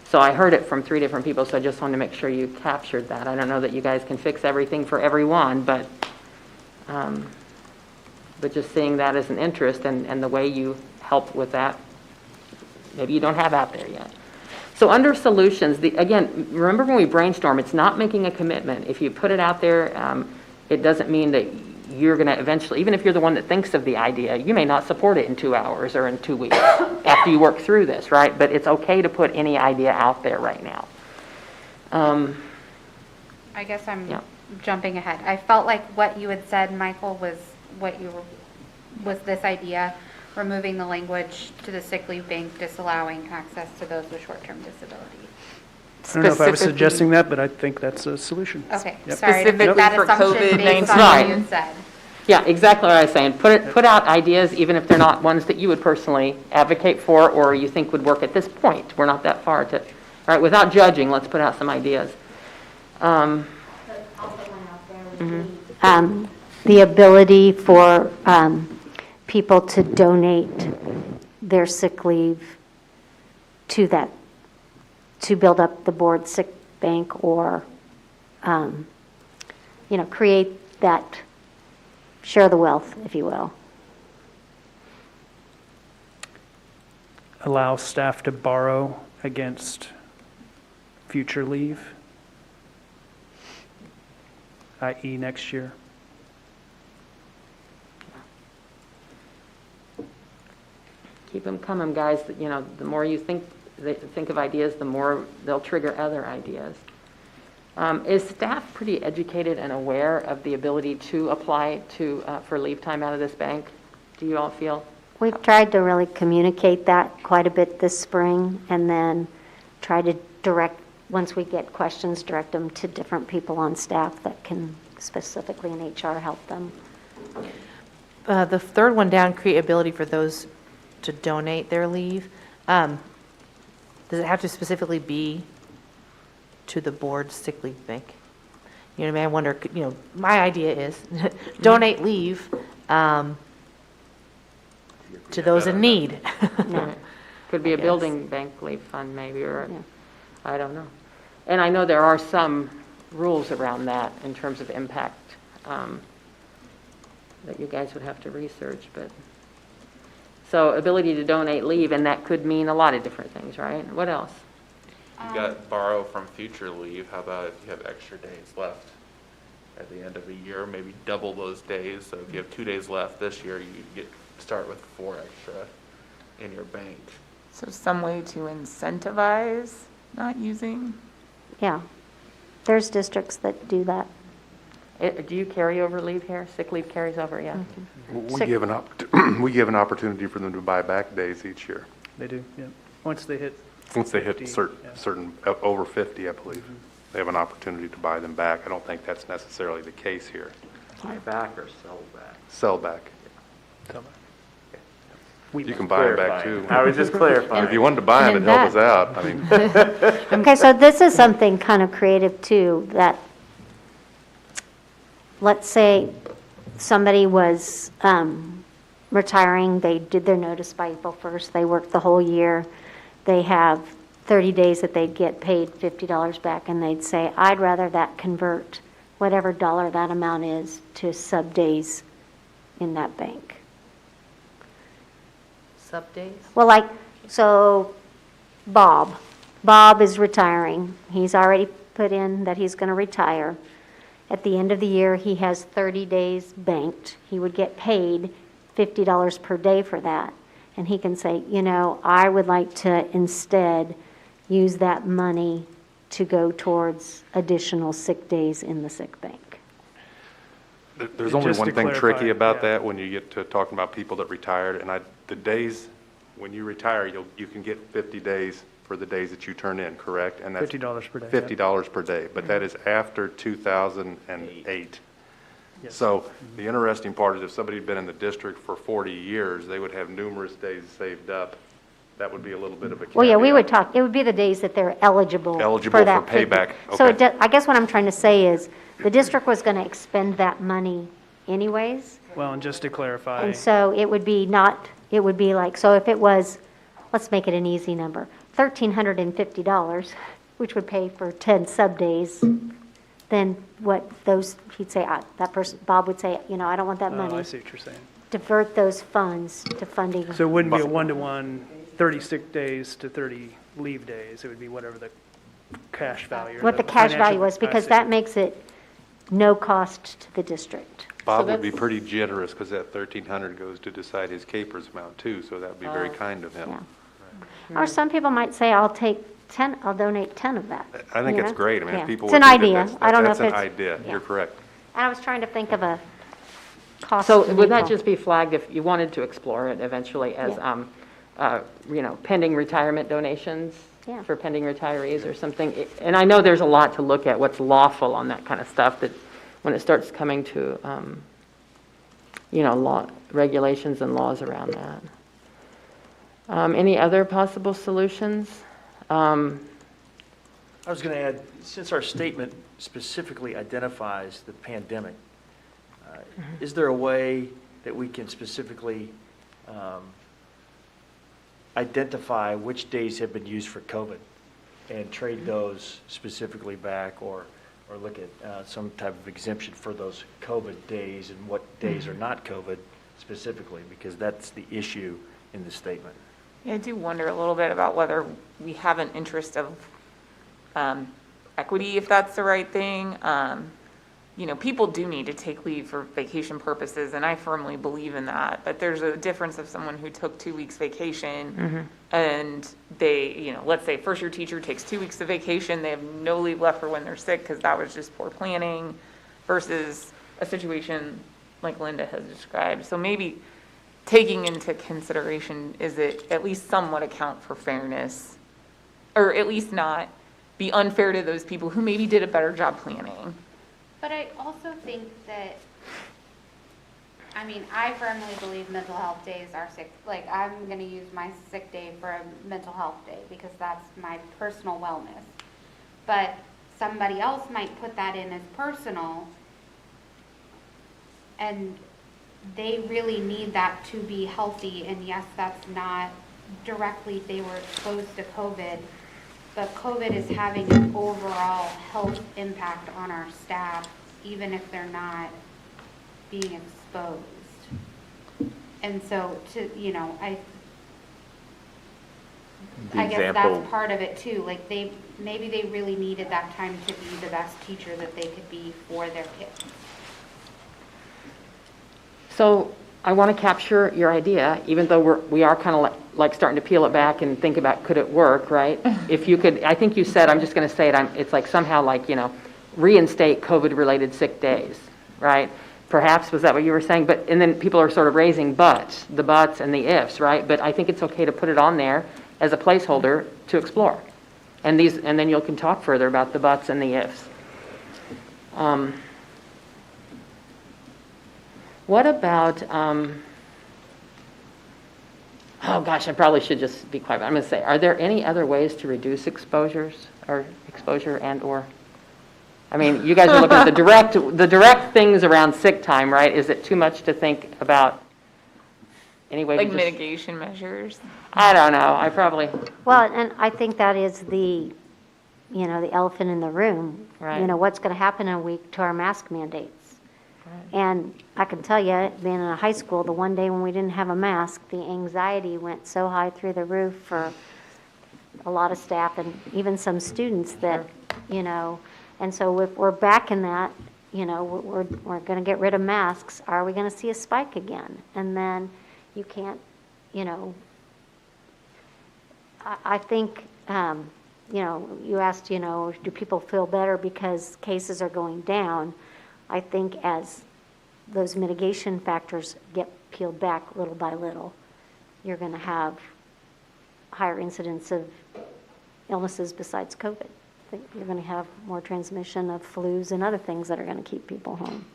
So I heard it from 3 different people, so I just wanted to make sure you captured that. I don't know that you guys can fix everything for everyone, but just seeing that as an interest and the way you help with that, maybe you don't have out there yet. So under solutions, again, remember when we brainstorm, it's not making a commitment. If you put it out there, it doesn't mean that you're going to eventually, even if you're the one that thinks of the idea, you may not support it in 2 hours or in 2 weeks after you work through this, right? But it's okay to put any idea out there right now. I guess I'm Yeah. jumping ahead. I felt like what you had said, Michael, was this idea, removing the language to the sick leave bank, disallowing access to those with short-term disability. I don't know if I was suggesting that, but I think that's a solution. Okay, Yep. sorry, Specifically that for assumption COVID-19. based on what you had said. Yeah, exactly what I was saying. Put out ideas, even if they're not ones that you would personally advocate for or you think would work at this point. We're not that far to, all right, without judging, let's put out some ideas. The ability for people to donate their sick leave to that, to build up the board sick bank, or, you know, create that, share the wealth, if you will. Allow staff to borrow against future leave, i.e. next year. Keep them coming, guys. You know, the more you think of ideas, the more they'll trigger other ideas. Is staff pretty educated and aware of the ability to apply for leave time out of this bank? Do you all feel? We've tried to really communicate that quite a bit this spring, and then try to direct, once we get questions, direct them to different people on staff that can specifically in HR help them. The third one down, create ability for those to donate their leave. Does it have to specifically be to the board's sick leave bank? You know what I mean? I wonder, my idea is donate leave to those in need. Could be a Yes. building bank leave fund maybe, or, Yeah. I don't know. And I know there are some rules around that in terms of impact that you guys would have to research, but. So ability to donate leave, and that could mean a lot of different things, right? What else? You got borrow from future leave. How about if you have extra days left at the end of a year, maybe double those days. So if you have 2 days left this year, you start with 4 extra in your bank. So some way to incentivize not using? Yeah, there's districts that do that. Do you carry over leave here? Sick leave carries over, yeah. Mm-hmm. We give we give an opportunity for them to buy back days each year. They do, yeah. Once they hit. Once they hit 50, yeah. certain, over 50, I believe, they have an opportunity to buy them back. I don't think that's necessarily the case here. Buy back or sell back? Sell back. We You can buy them back too. I was just clarifying. If you wanted to buy them, And it'd help us that- out. I mean, Okay, so this is something kind of creative too, that, let's say somebody was retiring, they did their notice by April 1st, they worked the whole year, they have 30 days that they'd get paid $50 back, and they'd say, I'd rather that convert whatever dollar that amount is to sub-days in that bank. Sub-days? Well, like, so Bob is retiring. He's already put in that he's going to retire. At the end of the year, he has 30 days banked. He would get paid $50 per day for that. And he can say, I would like to instead use that money to go towards additional sick days in the sick bank. there's only Just one to thing tricky clarify, about yeah. that when you get to talking about people that retired. And the days, when you retire, you can get 50 days for the days that you turn in, correct? And that's $50 per day. yeah. $50 per day, but that is after 2008. Yes. So the interesting part is if somebody had been in the district for 40 years, they would have numerous days saved up. That would be a little bit of a caveat. Well, yeah, we would talk, it would be the days that they're eligible Eligible for that. for payback, So okay. I guess what I'm trying to say is, the district was going to expend that money anyways. Well, and just to clarify, And so it would be not, it would be like, so if it was, let's make it an easy number, $1,350, which would pay for 10 sub-days, then what those, he'd say, that person, Bob would say, I don't want that oh, money. I see what you're saying. Divert those funds to funding. So it wouldn't be a one-to-one, 30 sick days to 30 leave days. It would be whatever the cash value. or What the cash financial value was, because capacity. that makes it no cost to the district. Bob So would be that's- pretty generous because that 1,300 goes to decide his capers amount too, so that would be very kind of him. Yeah. Or some people might say, I'll donate 10 of that. I think you it's know? great. I mean, Yeah. if people It's would an think that idea. that's- I don't know if That's an it's. idea. yeah. You're correct. And I was trying to think of a cost. So would that neutral. just be flagged if you wanted to explore it eventually as, pending retirement donations? Yeah. For pending retirees or something? And I know there's a lot to look at, what's lawful on that kind of stuff, that when it starts coming to, law, regulations and laws around that. Any other possible solutions? I was going to add, since our statement specifically identifies the pandemic, is there a way that we can specifically identify which days have been used for COVID and trade those specifically back, or look at some type of exemption for those COVID days and what days are not COVID specifically, because that's the issue in the statement. Yeah, I do wonder a little bit about whether we have an interest of equity, if that's the right thing. people do need to take leave for vacation purposes, and I firmly believe in that. But there's a difference of someone who took 2 weeks vacation and they, let's say first year teacher takes 2 weeks of vacation, they have no leave left for when they're sick because that was just poor planning, versus a situation like Linda has described. So maybe taking into consideration, is it at least somewhat account for fairness, or at least not be unfair to those people who maybe did a better job planning. But I also think that, I firmly believe mental health days are sick. Like, I'm going to use my sick day for a mental health day because that's my personal wellness. But somebody else might put that in as personal, and they really need that to be healthy. And yes, that's not directly they were exposed to COVID, but COVID is having an overall health impact on our staff, even if they're not being exposed. And so I guess that's part of it too. Like maybe they really needed that time to be the best teacher that they could be for their kids. So I want to capture your idea, even though we are kind of like starting to peel it back and think about, could it work, right? If you could, I think you said, I'm just going to say it, it's like somehow like, reinstate COVID-related sick days, right? Perhaps, was that what you were saying? And then people are sort of raising the buts and the ifs, right? But I think it's okay to put it on there as a placeholder to explore. And then you can talk further about the buts and the ifs. What about, oh gosh, I probably should just be quiet. I'm going to say, are there any other ways to reduce exposure and/or? You guys are looking at the direct things around sick time, right? Is it too much to think about any way to just, mitigation measures? I don't know. Well, and I think that is the elephant in the room. Right. What's going to happen in a week to our mask mandates? Right. And I can tell you, being in a high school, the one day when we didn't have a mask, the anxiety went so high through the roof for a lot of staff and even some students that, and so if we're back in that, we're going to get rid of masks. Are we going to see a spike again? And then you can't, I think, you asked, do people feel better because cases are going down? I think as those mitigation factors get peeled back little by little, you're going to have higher incidence of illnesses besides COVID. I think you're going to have more transmission of flus and other things that are going to keep people home.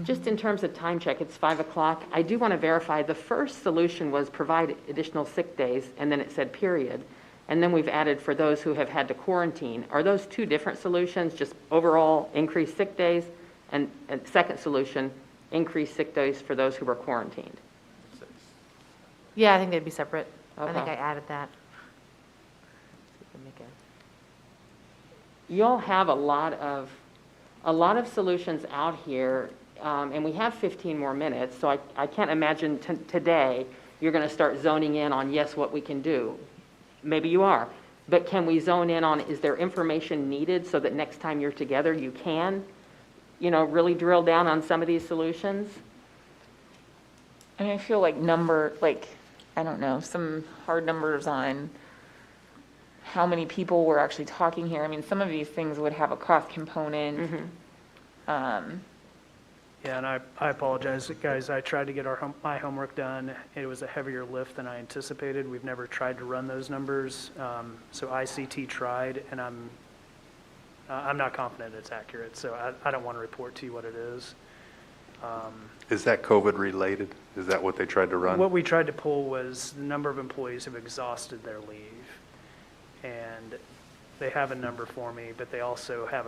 Just in terms of time check, it's 5 o'clock. I do want to verify the first solution was provide additional sick days, and then it said period. And then we've added for those who have had to quarantine. Are those two different solutions, just overall increased sick days? And second solution, increased sick days for those who were quarantined? Yeah, I think they'd be separate. Okay. I think I added that. You all have a lot of solutions out here, and we have 15 more minutes, so I can't imagine today you're going to start zoning in on, yes, what we can do. Maybe you are, but can we zone in on, is there information needed so that next time you're together you can, really drill down on some of these solutions? I feel like I don't know, some hard numbers on how many people were actually talking here. Some of these things would have a cost component. Mm-hmm. Yeah, and I apologize, guys. I tried to get my homework done. It was a heavier lift than I anticipated. We've never tried to run those numbers. So ICT tried, and I'm not confident it's accurate. So I don't want to report to you what it is. Is that COVID related? Is that what they tried to run? What we tried to pull was the number of employees who've exhausted their leave. And they have a number for me, but they also have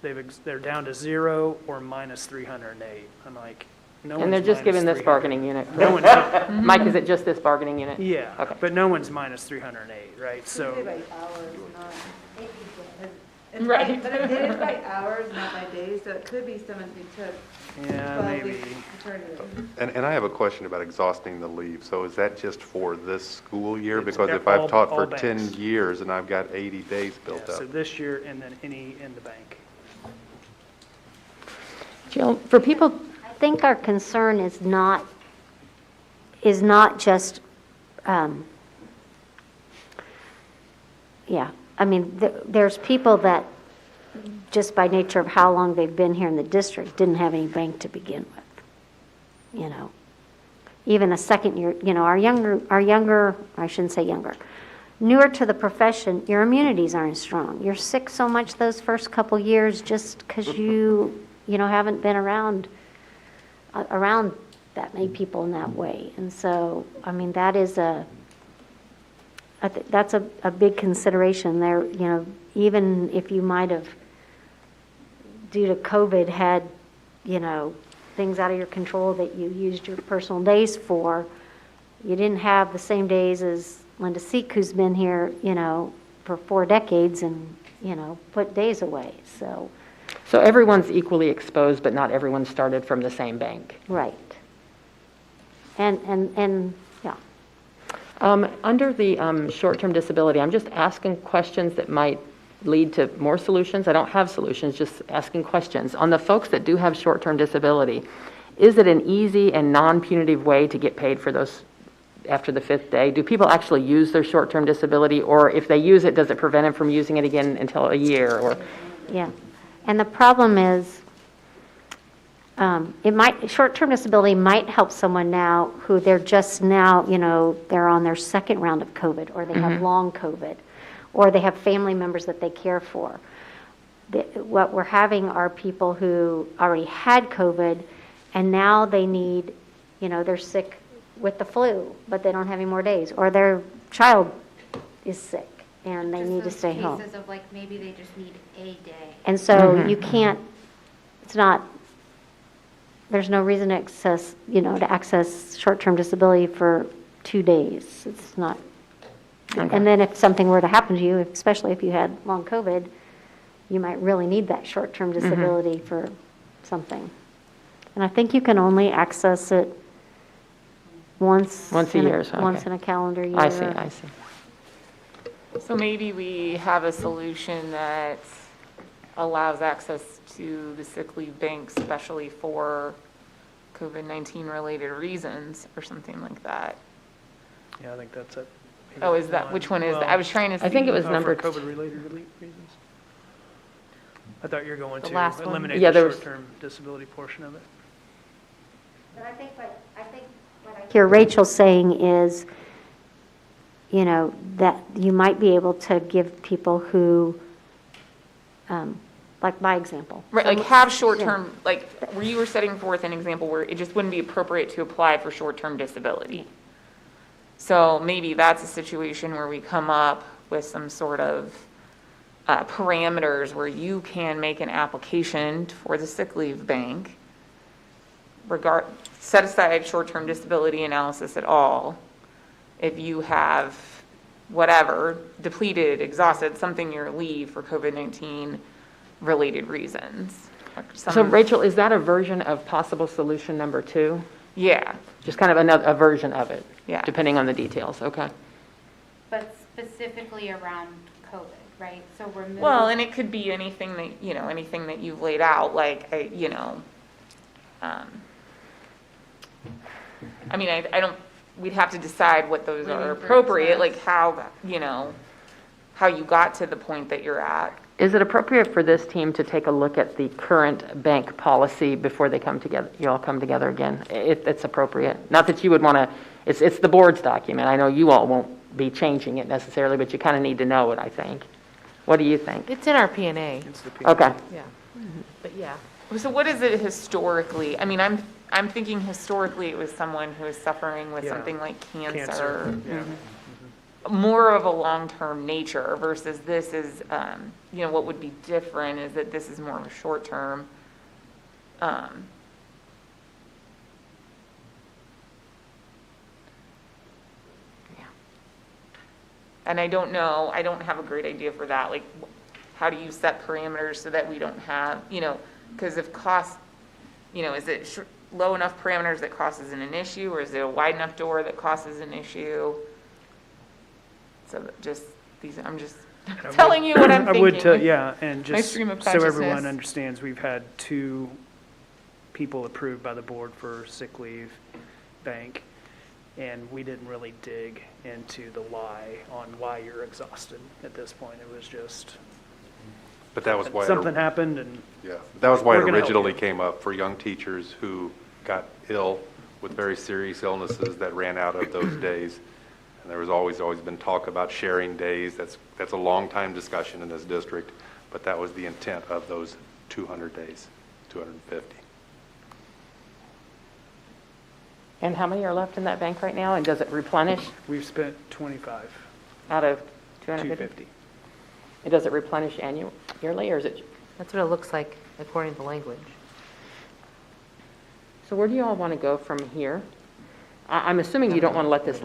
they're down to 0 or minus 308. I'm like, no one's. And they're just given this bargaining unit. No one. Mike, is it just this bargaining unit? Yeah. Okay. But no one's minus 308, right? So. It's It's Right. But it is by hours, not by days, so it could be someone who took Yeah, 12 maybe. weeks paternity leave. And I have a question about exhausting the leave. So is that just for this school year? It's Because if all- I've taught all for banks. 10 years and I've got 80 days built Yeah, up. so this year and then any in the bank. Jill, for people, I think our concern is not just, yeah, I mean, there's people that, just by nature of how long they've been here in the district, didn't have any bank to begin with, you know. Even a second year, you know, our younger, I shouldn't say younger, newer to the profession, your immunities aren't strong. You're sick so much those first couple years just because you know, haven't been around that many people in that way. And so, I mean, that is that's a big consideration there, you know, even if you might have, due to COVID, had, you know, things out of your control that you used your personal days for, you didn't have the same days as Linda Seek, who's been here, you know, for 4 decades and, you know, put days away, so. so everyone's equally exposed, but not everyone started from the same bank. Right. And yeah. Under the short-term disability, I'm just asking questions that might lead to more solutions. I don't have solutions, just asking questions. On the folks that do have short-term disability, is it an easy and non-punitive way to get paid for those after the 5th day? Do people actually use their short-term disability, or if they use it, does it prevent them from using it again until a year? Or Yeah. And the problem is, short-term disability might help someone now who they're just now, you know, they're on their second round of COVID, or they have long COVID, or they have family members that they care for. What we're having are people who already had COVID, and now they need, you know, they're sick with the flu, but they don't have any more days, or their child is sick, and they need to stay home. Cases of like, maybe they just need a day. And so you can't, it's not, there's no reason to access, you know, to access short-term disability for 2 days. It's not. And then if something were to happen to you, especially if you had long COVID, you might really need that short-term disability for something. And I think you can only access it once a year, so, once okay. in a calendar year. I see. So maybe we have a solution that allows access to the sick leave bank, especially for COVID-19 related reasons or something like that. Yeah, I think that's it. Oh, is that, which one is that? I was trying to see. I think it was For number COVID-related reasons? I thought you were going The to last one? eliminate Yeah, the there was- short-term disability portion of it. But I think what I hear Rachel saying is, you know, that you might be able to give people who, like my example. Right, like have short-term, like, where you were setting forth an example where it just wouldn't be appropriate to apply for short-term disability. So maybe that's a situation where we come up with some sort of parameters where you can make an application for the sick leave bank, set aside short-term disability analysis at all, if you have whatever, depleted, exhausted, something in your leave for COVID-19 related reasons. So Rachel, is that a version of possible solution number 2? Yeah, Just kind of a version of it? Yeah. Depending on the details, okay. But specifically around COVID, right? So remove. well, and it could be anything that, you know, anything that you've laid out, like, you know, I mean, I don't, we'd have to decide what those are appropriate, like how, you know, how you got to the point that you're at. Is it appropriate for this team to take a look at the current bank policy before they come together, you all come together again? If it's appropriate. Not that you would want to, it's the board's document. I know you all won't be changing it necessarily, but you kind of need to know it, I think. What do you think? It's in our P&A, It's the Okay. yeah. But yeah. So what is it historically? I mean, I'm thinking historically it was someone who is suffering with Yeah. something like cancer. Cancer, yeah. More of a long-term nature versus this is, you know, what would be different is that this is more of a short-term. Yeah. And I don't know, I don't have a great idea for that, like how do you set parameters so that we don't have, because if cost, is it low enough parameters that cost isn't an issue, or is it a wide enough door that cost is an issue? So I'm just telling you what I'm I thinking. would tell, yeah, and My just stream of so everyone consciousness. understands, we've had 2 people approved by the board for sick leave bank, and we didn't really dig into the why on why you're exhausted at this point. It was just But that was why. something happened, and Yeah, that was why We're it gonna help originally you. came up for young teachers who got ill with very serious illnesses that ran out of those days. And there was always been talk about sharing days. That's a long time discussion in this district, but that was the intent of those 200 days, 250. And how many are left in that bank right now, and does it replenish we've spent 25, out of 250? 250. And does it replenish yearly, or is it? That's what it looks like according to language. So where do you all want to go from here? I'm assuming you don't want to let this,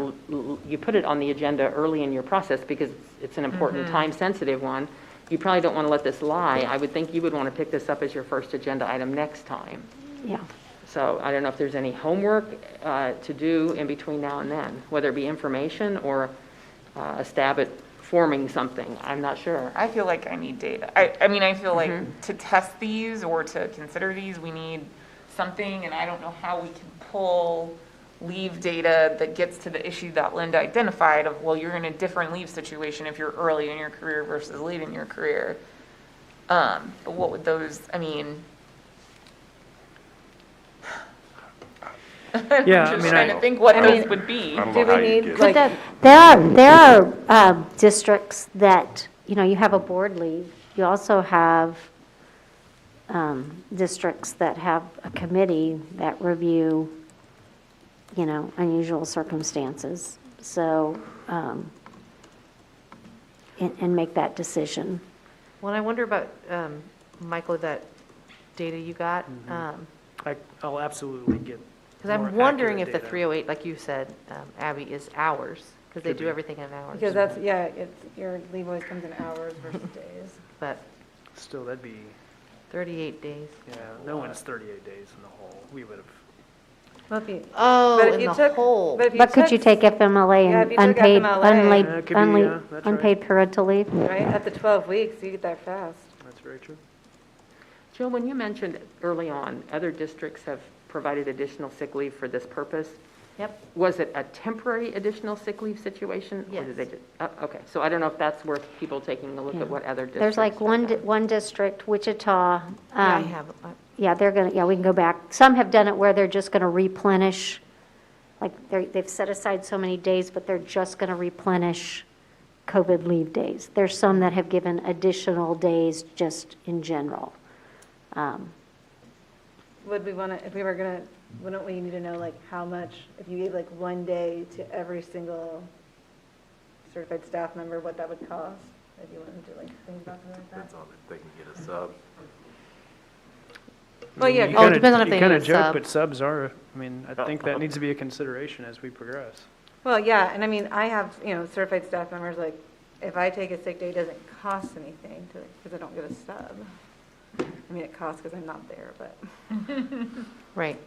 you put it on the agenda early in your process because it's an important, time-sensitive one. You probably don't want to let this lie. I would think you would want to pick this up as your first agenda item next time. Yeah. So I don't know if there's any homework to do in between now and then, whether it be information or a stab at forming something. I'm not sure. I feel like I need data. I feel like to test these or to consider these, we need something, and I don't know how we can pull leave data that gets to the issue that Linda identified of, well, you're in a different leave situation if you're early in your career versus late in your career. But what would those, Yeah, I'm just trying to think what those would be. I don't Do know how we you need, get. like, There are districts that, you have a board leave. You also have districts that have a committee that review, unusual circumstances. So, and make that decision. Well, I wonder about, Michael, that data you got. I'll absolutely get Because more I'm wondering if accurate the data. 308, like you said, Abby, is hours, because they Could do be. everything in hours. because that's, yeah, your leave always comes in hours versus days. But Still, that'd be, 38 days. yeah, no one's 38 days in the hole. We would have, Well, if you, Oh, but if in you the took, whole. but if you But could took, you take FMLA Yeah, and if you took unpaid, FMLA. Yeah, it could be, yeah, that's right. unpaid parental leave? right, at the 12 weeks, you get that fast. that's very true. Jill, when you mentioned early on, other districts have provided additional sick leave for this purpose. Yep. Was it a temporary additional sick leave situation? Or did they Yes. okay, so I don't know if that's worth people taking a look Yeah. at what other districts. There's like have one, done. one district, Wichita. Yeah, I um, have. Yeah, they're gonna, yeah, we can go back. Some have done it where they're just gonna replenish, like they've set aside so many days, but they're just gonna replenish COVID leave days. There's some that have given additional days just in general. Would we want to, if we were going to, wouldn't we need to know like how much, if you gave like one day to every single certified staff member, what that would cost? If you wanted to like think about something like that? Depends on if they can get a sub. Well, yeah, Oh, it depends on if they You kind need of a joke, sub. but subs are, I think that needs to be a consideration as we progress. well, yeah, and I have, certified staff members, like, if I take a sick day, it doesn't cost anything to, because I don't get a stub. It costs because I'm not there, but, Right.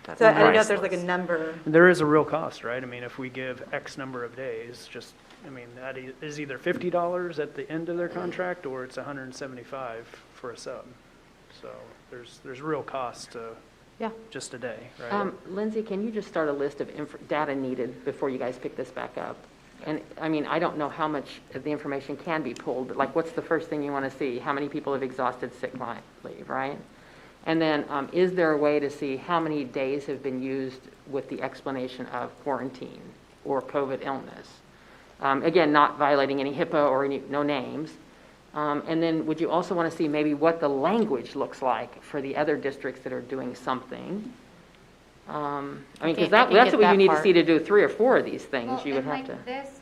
That's so I don't know if priceless. there's like a number. There is a real cost, right? If we give X number of days, that is either $50 at the end of their contract, or it's $175 for a sub. So there's real cost to Yeah. just a day, right? Lindsay, can you just start a list of data needed before you guys pick this back up? And, I don't know how much of the information can be pulled, but like, what's the first thing you want to see? How many people have exhausted sick leave, right? And then, is there a way to see how many days have been used with the explanation of quarantine or COVID illness? Again, not violating any HIPAA or no names. And then would you also want to see maybe what the language looks like for the other districts that are doing something? Because I can that's get what you that need to part. see to do 3 or 4 of these things. Well, You would and have to. like this,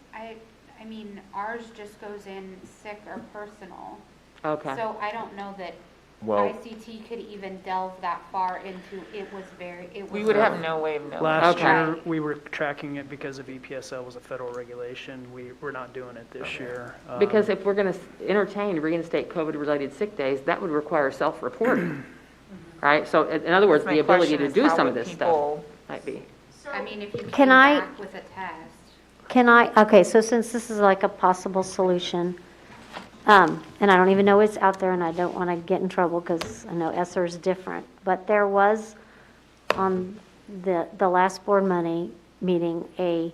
ours just goes in sick or personal. Okay. So I don't know that Well, ICT could even delve that far into, We would have no way of knowing. Last Okay. year, we were tracking it because of EPSL was a federal regulation. We're not doing it this year. Because if we're going to entertain reinstate COVID-related sick days, that would require self-reporting, right? So in other words, My the ability question to is do how some of would this stuff people- might be. I mean, if you Can came I- back with a test. Okay, so since this is like a possible solution, and I don't even know it's out there, and I don't want to get in trouble because I know ESSER is different, but there was on the last board meeting, a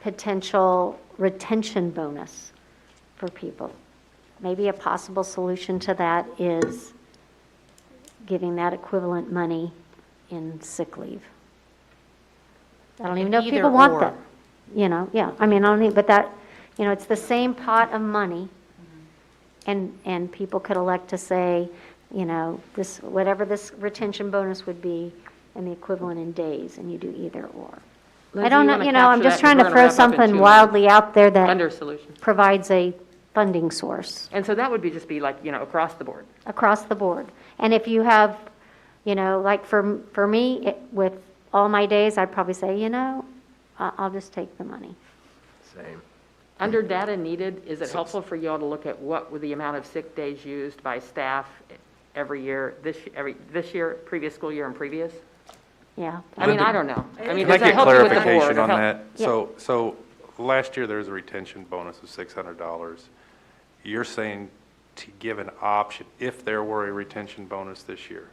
potential retention bonus for people. Maybe a possible solution to that is giving that equivalent money in sick leave. I don't even know if Either people want or. that. Yeah, I mean, I don't need, but that, it's the same pot of money. And people could elect to say, this, whatever this retention bonus would be and the equivalent in days, and you do either or. I Lindsay, don't you know, wanna I'm capture just that? trying 'Cause to we're gonna throw wrap up in something 2 minutes. wildly out there Under that solution. provides a funding source And so that would just be like, across the board. across the board. And if you have, like for me, with all my days, I'd probably say, I'll just take the money. same. Under data needed, is it helpful for you all to look at what were the amount of sick days used by staff every year, this year, previous school year, and previous? Yeah. I mean, I don't know. I mean, Can I does that get help you with the board? clarification or on help- that? Yeah. So last year, there was a retention bonus of $600. You're saying to give an option if there were a retention bonus this year?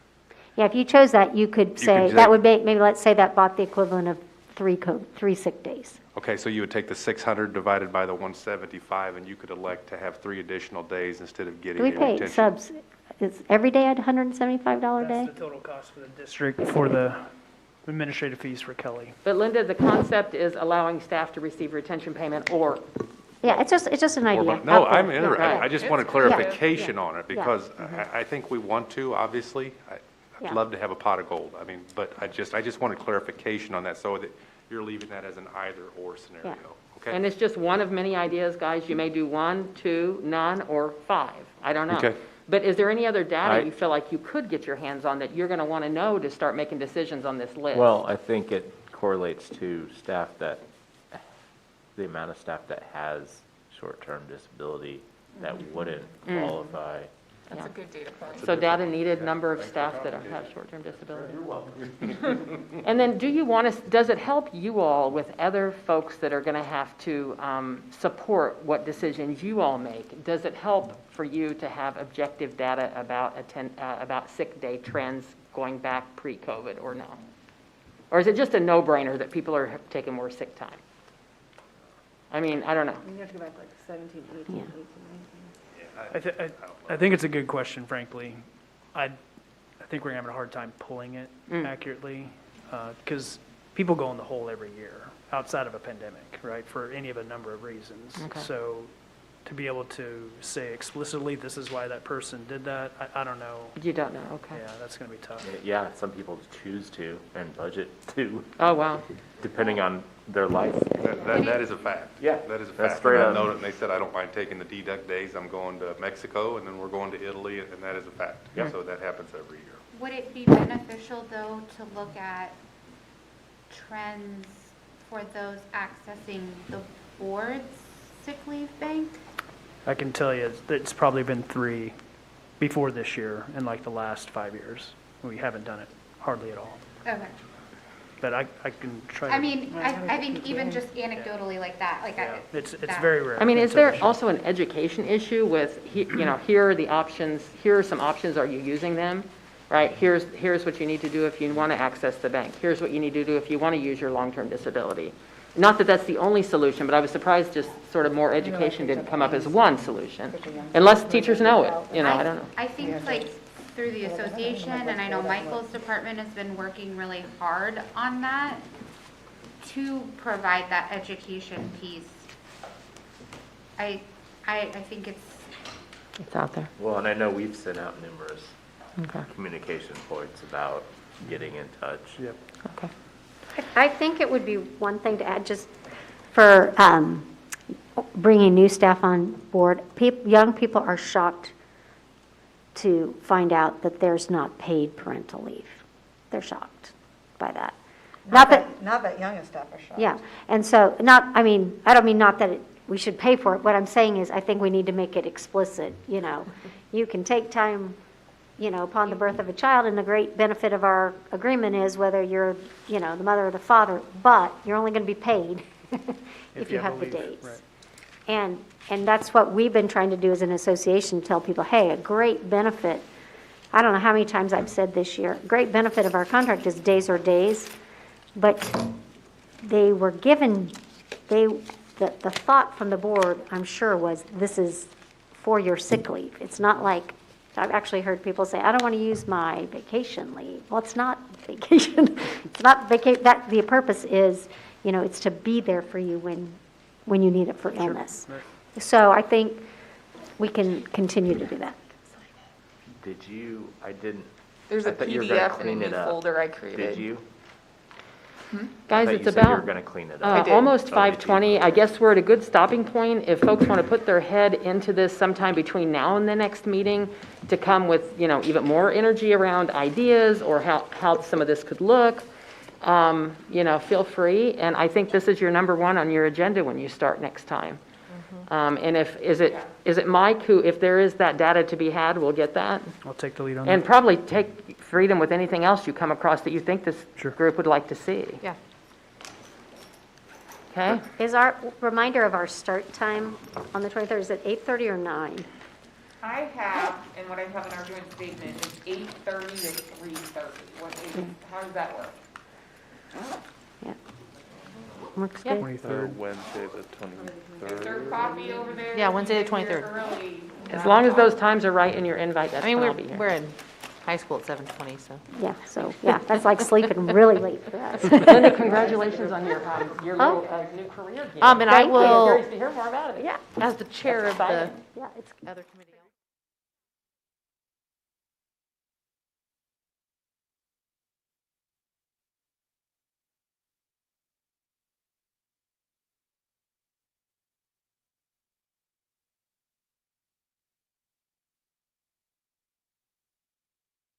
Yeah, if you chose that, you could say, say- that would be, maybe let's say that bought the equivalent of 3 sick days. Okay, so you would take the 600 divided by the 175, and you could elect to have 3 additional days instead of getting Do a we pay retention. subs, is every day at $175 a day? That's the total cost for the district for the administrative fees for Kelly. But Linda, the concept is allowing staff to receive retention payment or, Yeah, it's just an Or idea. both. No, out there. I'm interested. right. I just wanted It's clarification on it, Yeah. because I think we want to, obviously. Yeah. I'd love to have a pot of gold. I mean, but I just wanted clarification on that, so that you're leaving that as an either-or scenario, okay? and it's just one of many ideas, guys. You may do 1, 2, none, or 5. I don't know. Okay. But is there any other data I- you feel like you could get your hands on that you're going to want to know to start making decisions on this list? Well, I think it correlates to the amount of staff that has short-term disability that wouldn't qualify. That's a good data point. So data needed, number of staff that have short-term disability. And then does it help you all with other folks that are going to have to support what decisions you all make? Does it help for you to have objective data about sick day trends going back pre-COVID or no? Or is it just a no-brainer that people are taking more sick time? I mean, I don't know. You have to go back like 17, 18, Yeah. 18, 19. I think it's a good question, frankly. I think we're having a hard time pulling it accurately, because people go in the hole every year outside of a pandemic, right, for any of a number of reasons. Okay. So to be able to say explicitly, this is why that person did that, I don't know. You don't know, okay. Yeah, that's going to be tough. Yeah, some people choose to and budget to, Oh, wow. depending on their life. That is a fact. Yeah, That is a that's fact. straight And I up. noted, and they said, I don't mind taking the deduct days, I'm going to Mexico, and then we're going to Italy, and that is a fact. Yeah. So that happens every year. Would it be beneficial, though, to look at trends for those accessing the board's sick leave bank? I can tell you, it's probably been 3 before this year in like the last 5 years. We haven't done it hardly at all. Okay. But I can try to. I mean, I think even just anecdotally like that, like Yeah, it's that- very rare. I mean, is until there this year. also an education issue with, here are the options, here are some options, are you using them? Right, here's what you need to do if you want to access the bank. Here's what you need to do if you want to use your long-term disability. Not that that's the only solution, but I was surprised just sort of more education didn't come up as one solution. Unless teachers know it, I don't know. I think like through the association, and I know Michael's department has been working really hard on that to provide that education piece. I think It's out there. Well, and I know we've sent out numerous Okay. communication points about getting in touch. Yep. Okay. I think it would be one thing to add, just for bringing new staff on board. Young people are shocked to find out that there's not paid parental leave. They're shocked by that. Not that youngest staff are shocked. Yeah, and so, I don't mean not that we should pay for it. What I'm saying is, I think we need to make it explicit, You can take time, upon the birth of a child, and the great benefit of our agreement is whether you're, the mother or the father, but you're only going to be paid if you have the leave, days. right. And that's what we've been trying to do as an association, tell people, hey, a great benefit, I don't know how many times I've said this year, great benefit of our contract is days or days. But they were given, the thought from the board, I'm sure, was this is for your sick leave. It's not like, I've actually heard people say, I don't want to use my vacation leave. Well, it's not vacation. It's not that the purpose is, it's to be there for you when you need it for illness. Right. So I think we can continue to do that. Did you, I didn't. There's a I thought you were gonna PDF in a clean new it up. folder I created. Did you? Guys, I thought it's you said you were about going to clean it I up. did. almost Oh, did you? 5:20. I guess we're at a good stopping point. If folks want to put their head into this sometime between now and the next meeting to come with, even more energy around ideas or how some of this could look, feel free. And I think this is your number one on your agenda when you start next time. And is it Mike who, if there is that data to be had, will get that? I'll take the lead on And that. probably take freedom with anything else you come across that you think this Sure. group would like to see. Yeah. Okay? Is our reminder of our start time on the 23rd, is it 8:30 or 9? I have, and what I have in our joint statement is 8:30 to 3:30. How does that work? Yeah. Works Yeah. good. 23rd. Wednesday, the Is there 23rd. coffee over there? Yeah, Wednesday the If you're 23rd. early, As long as those times are right in your invite, that's I mean, when I'll be here. we're in high school at 7:20, so. Yeah, that's like sleeping really late for us. Linda, congratulations on your little new career. And I Thank you. will, Curious to hear more about it. Yeah, as the chair of the yeah, it's other committee.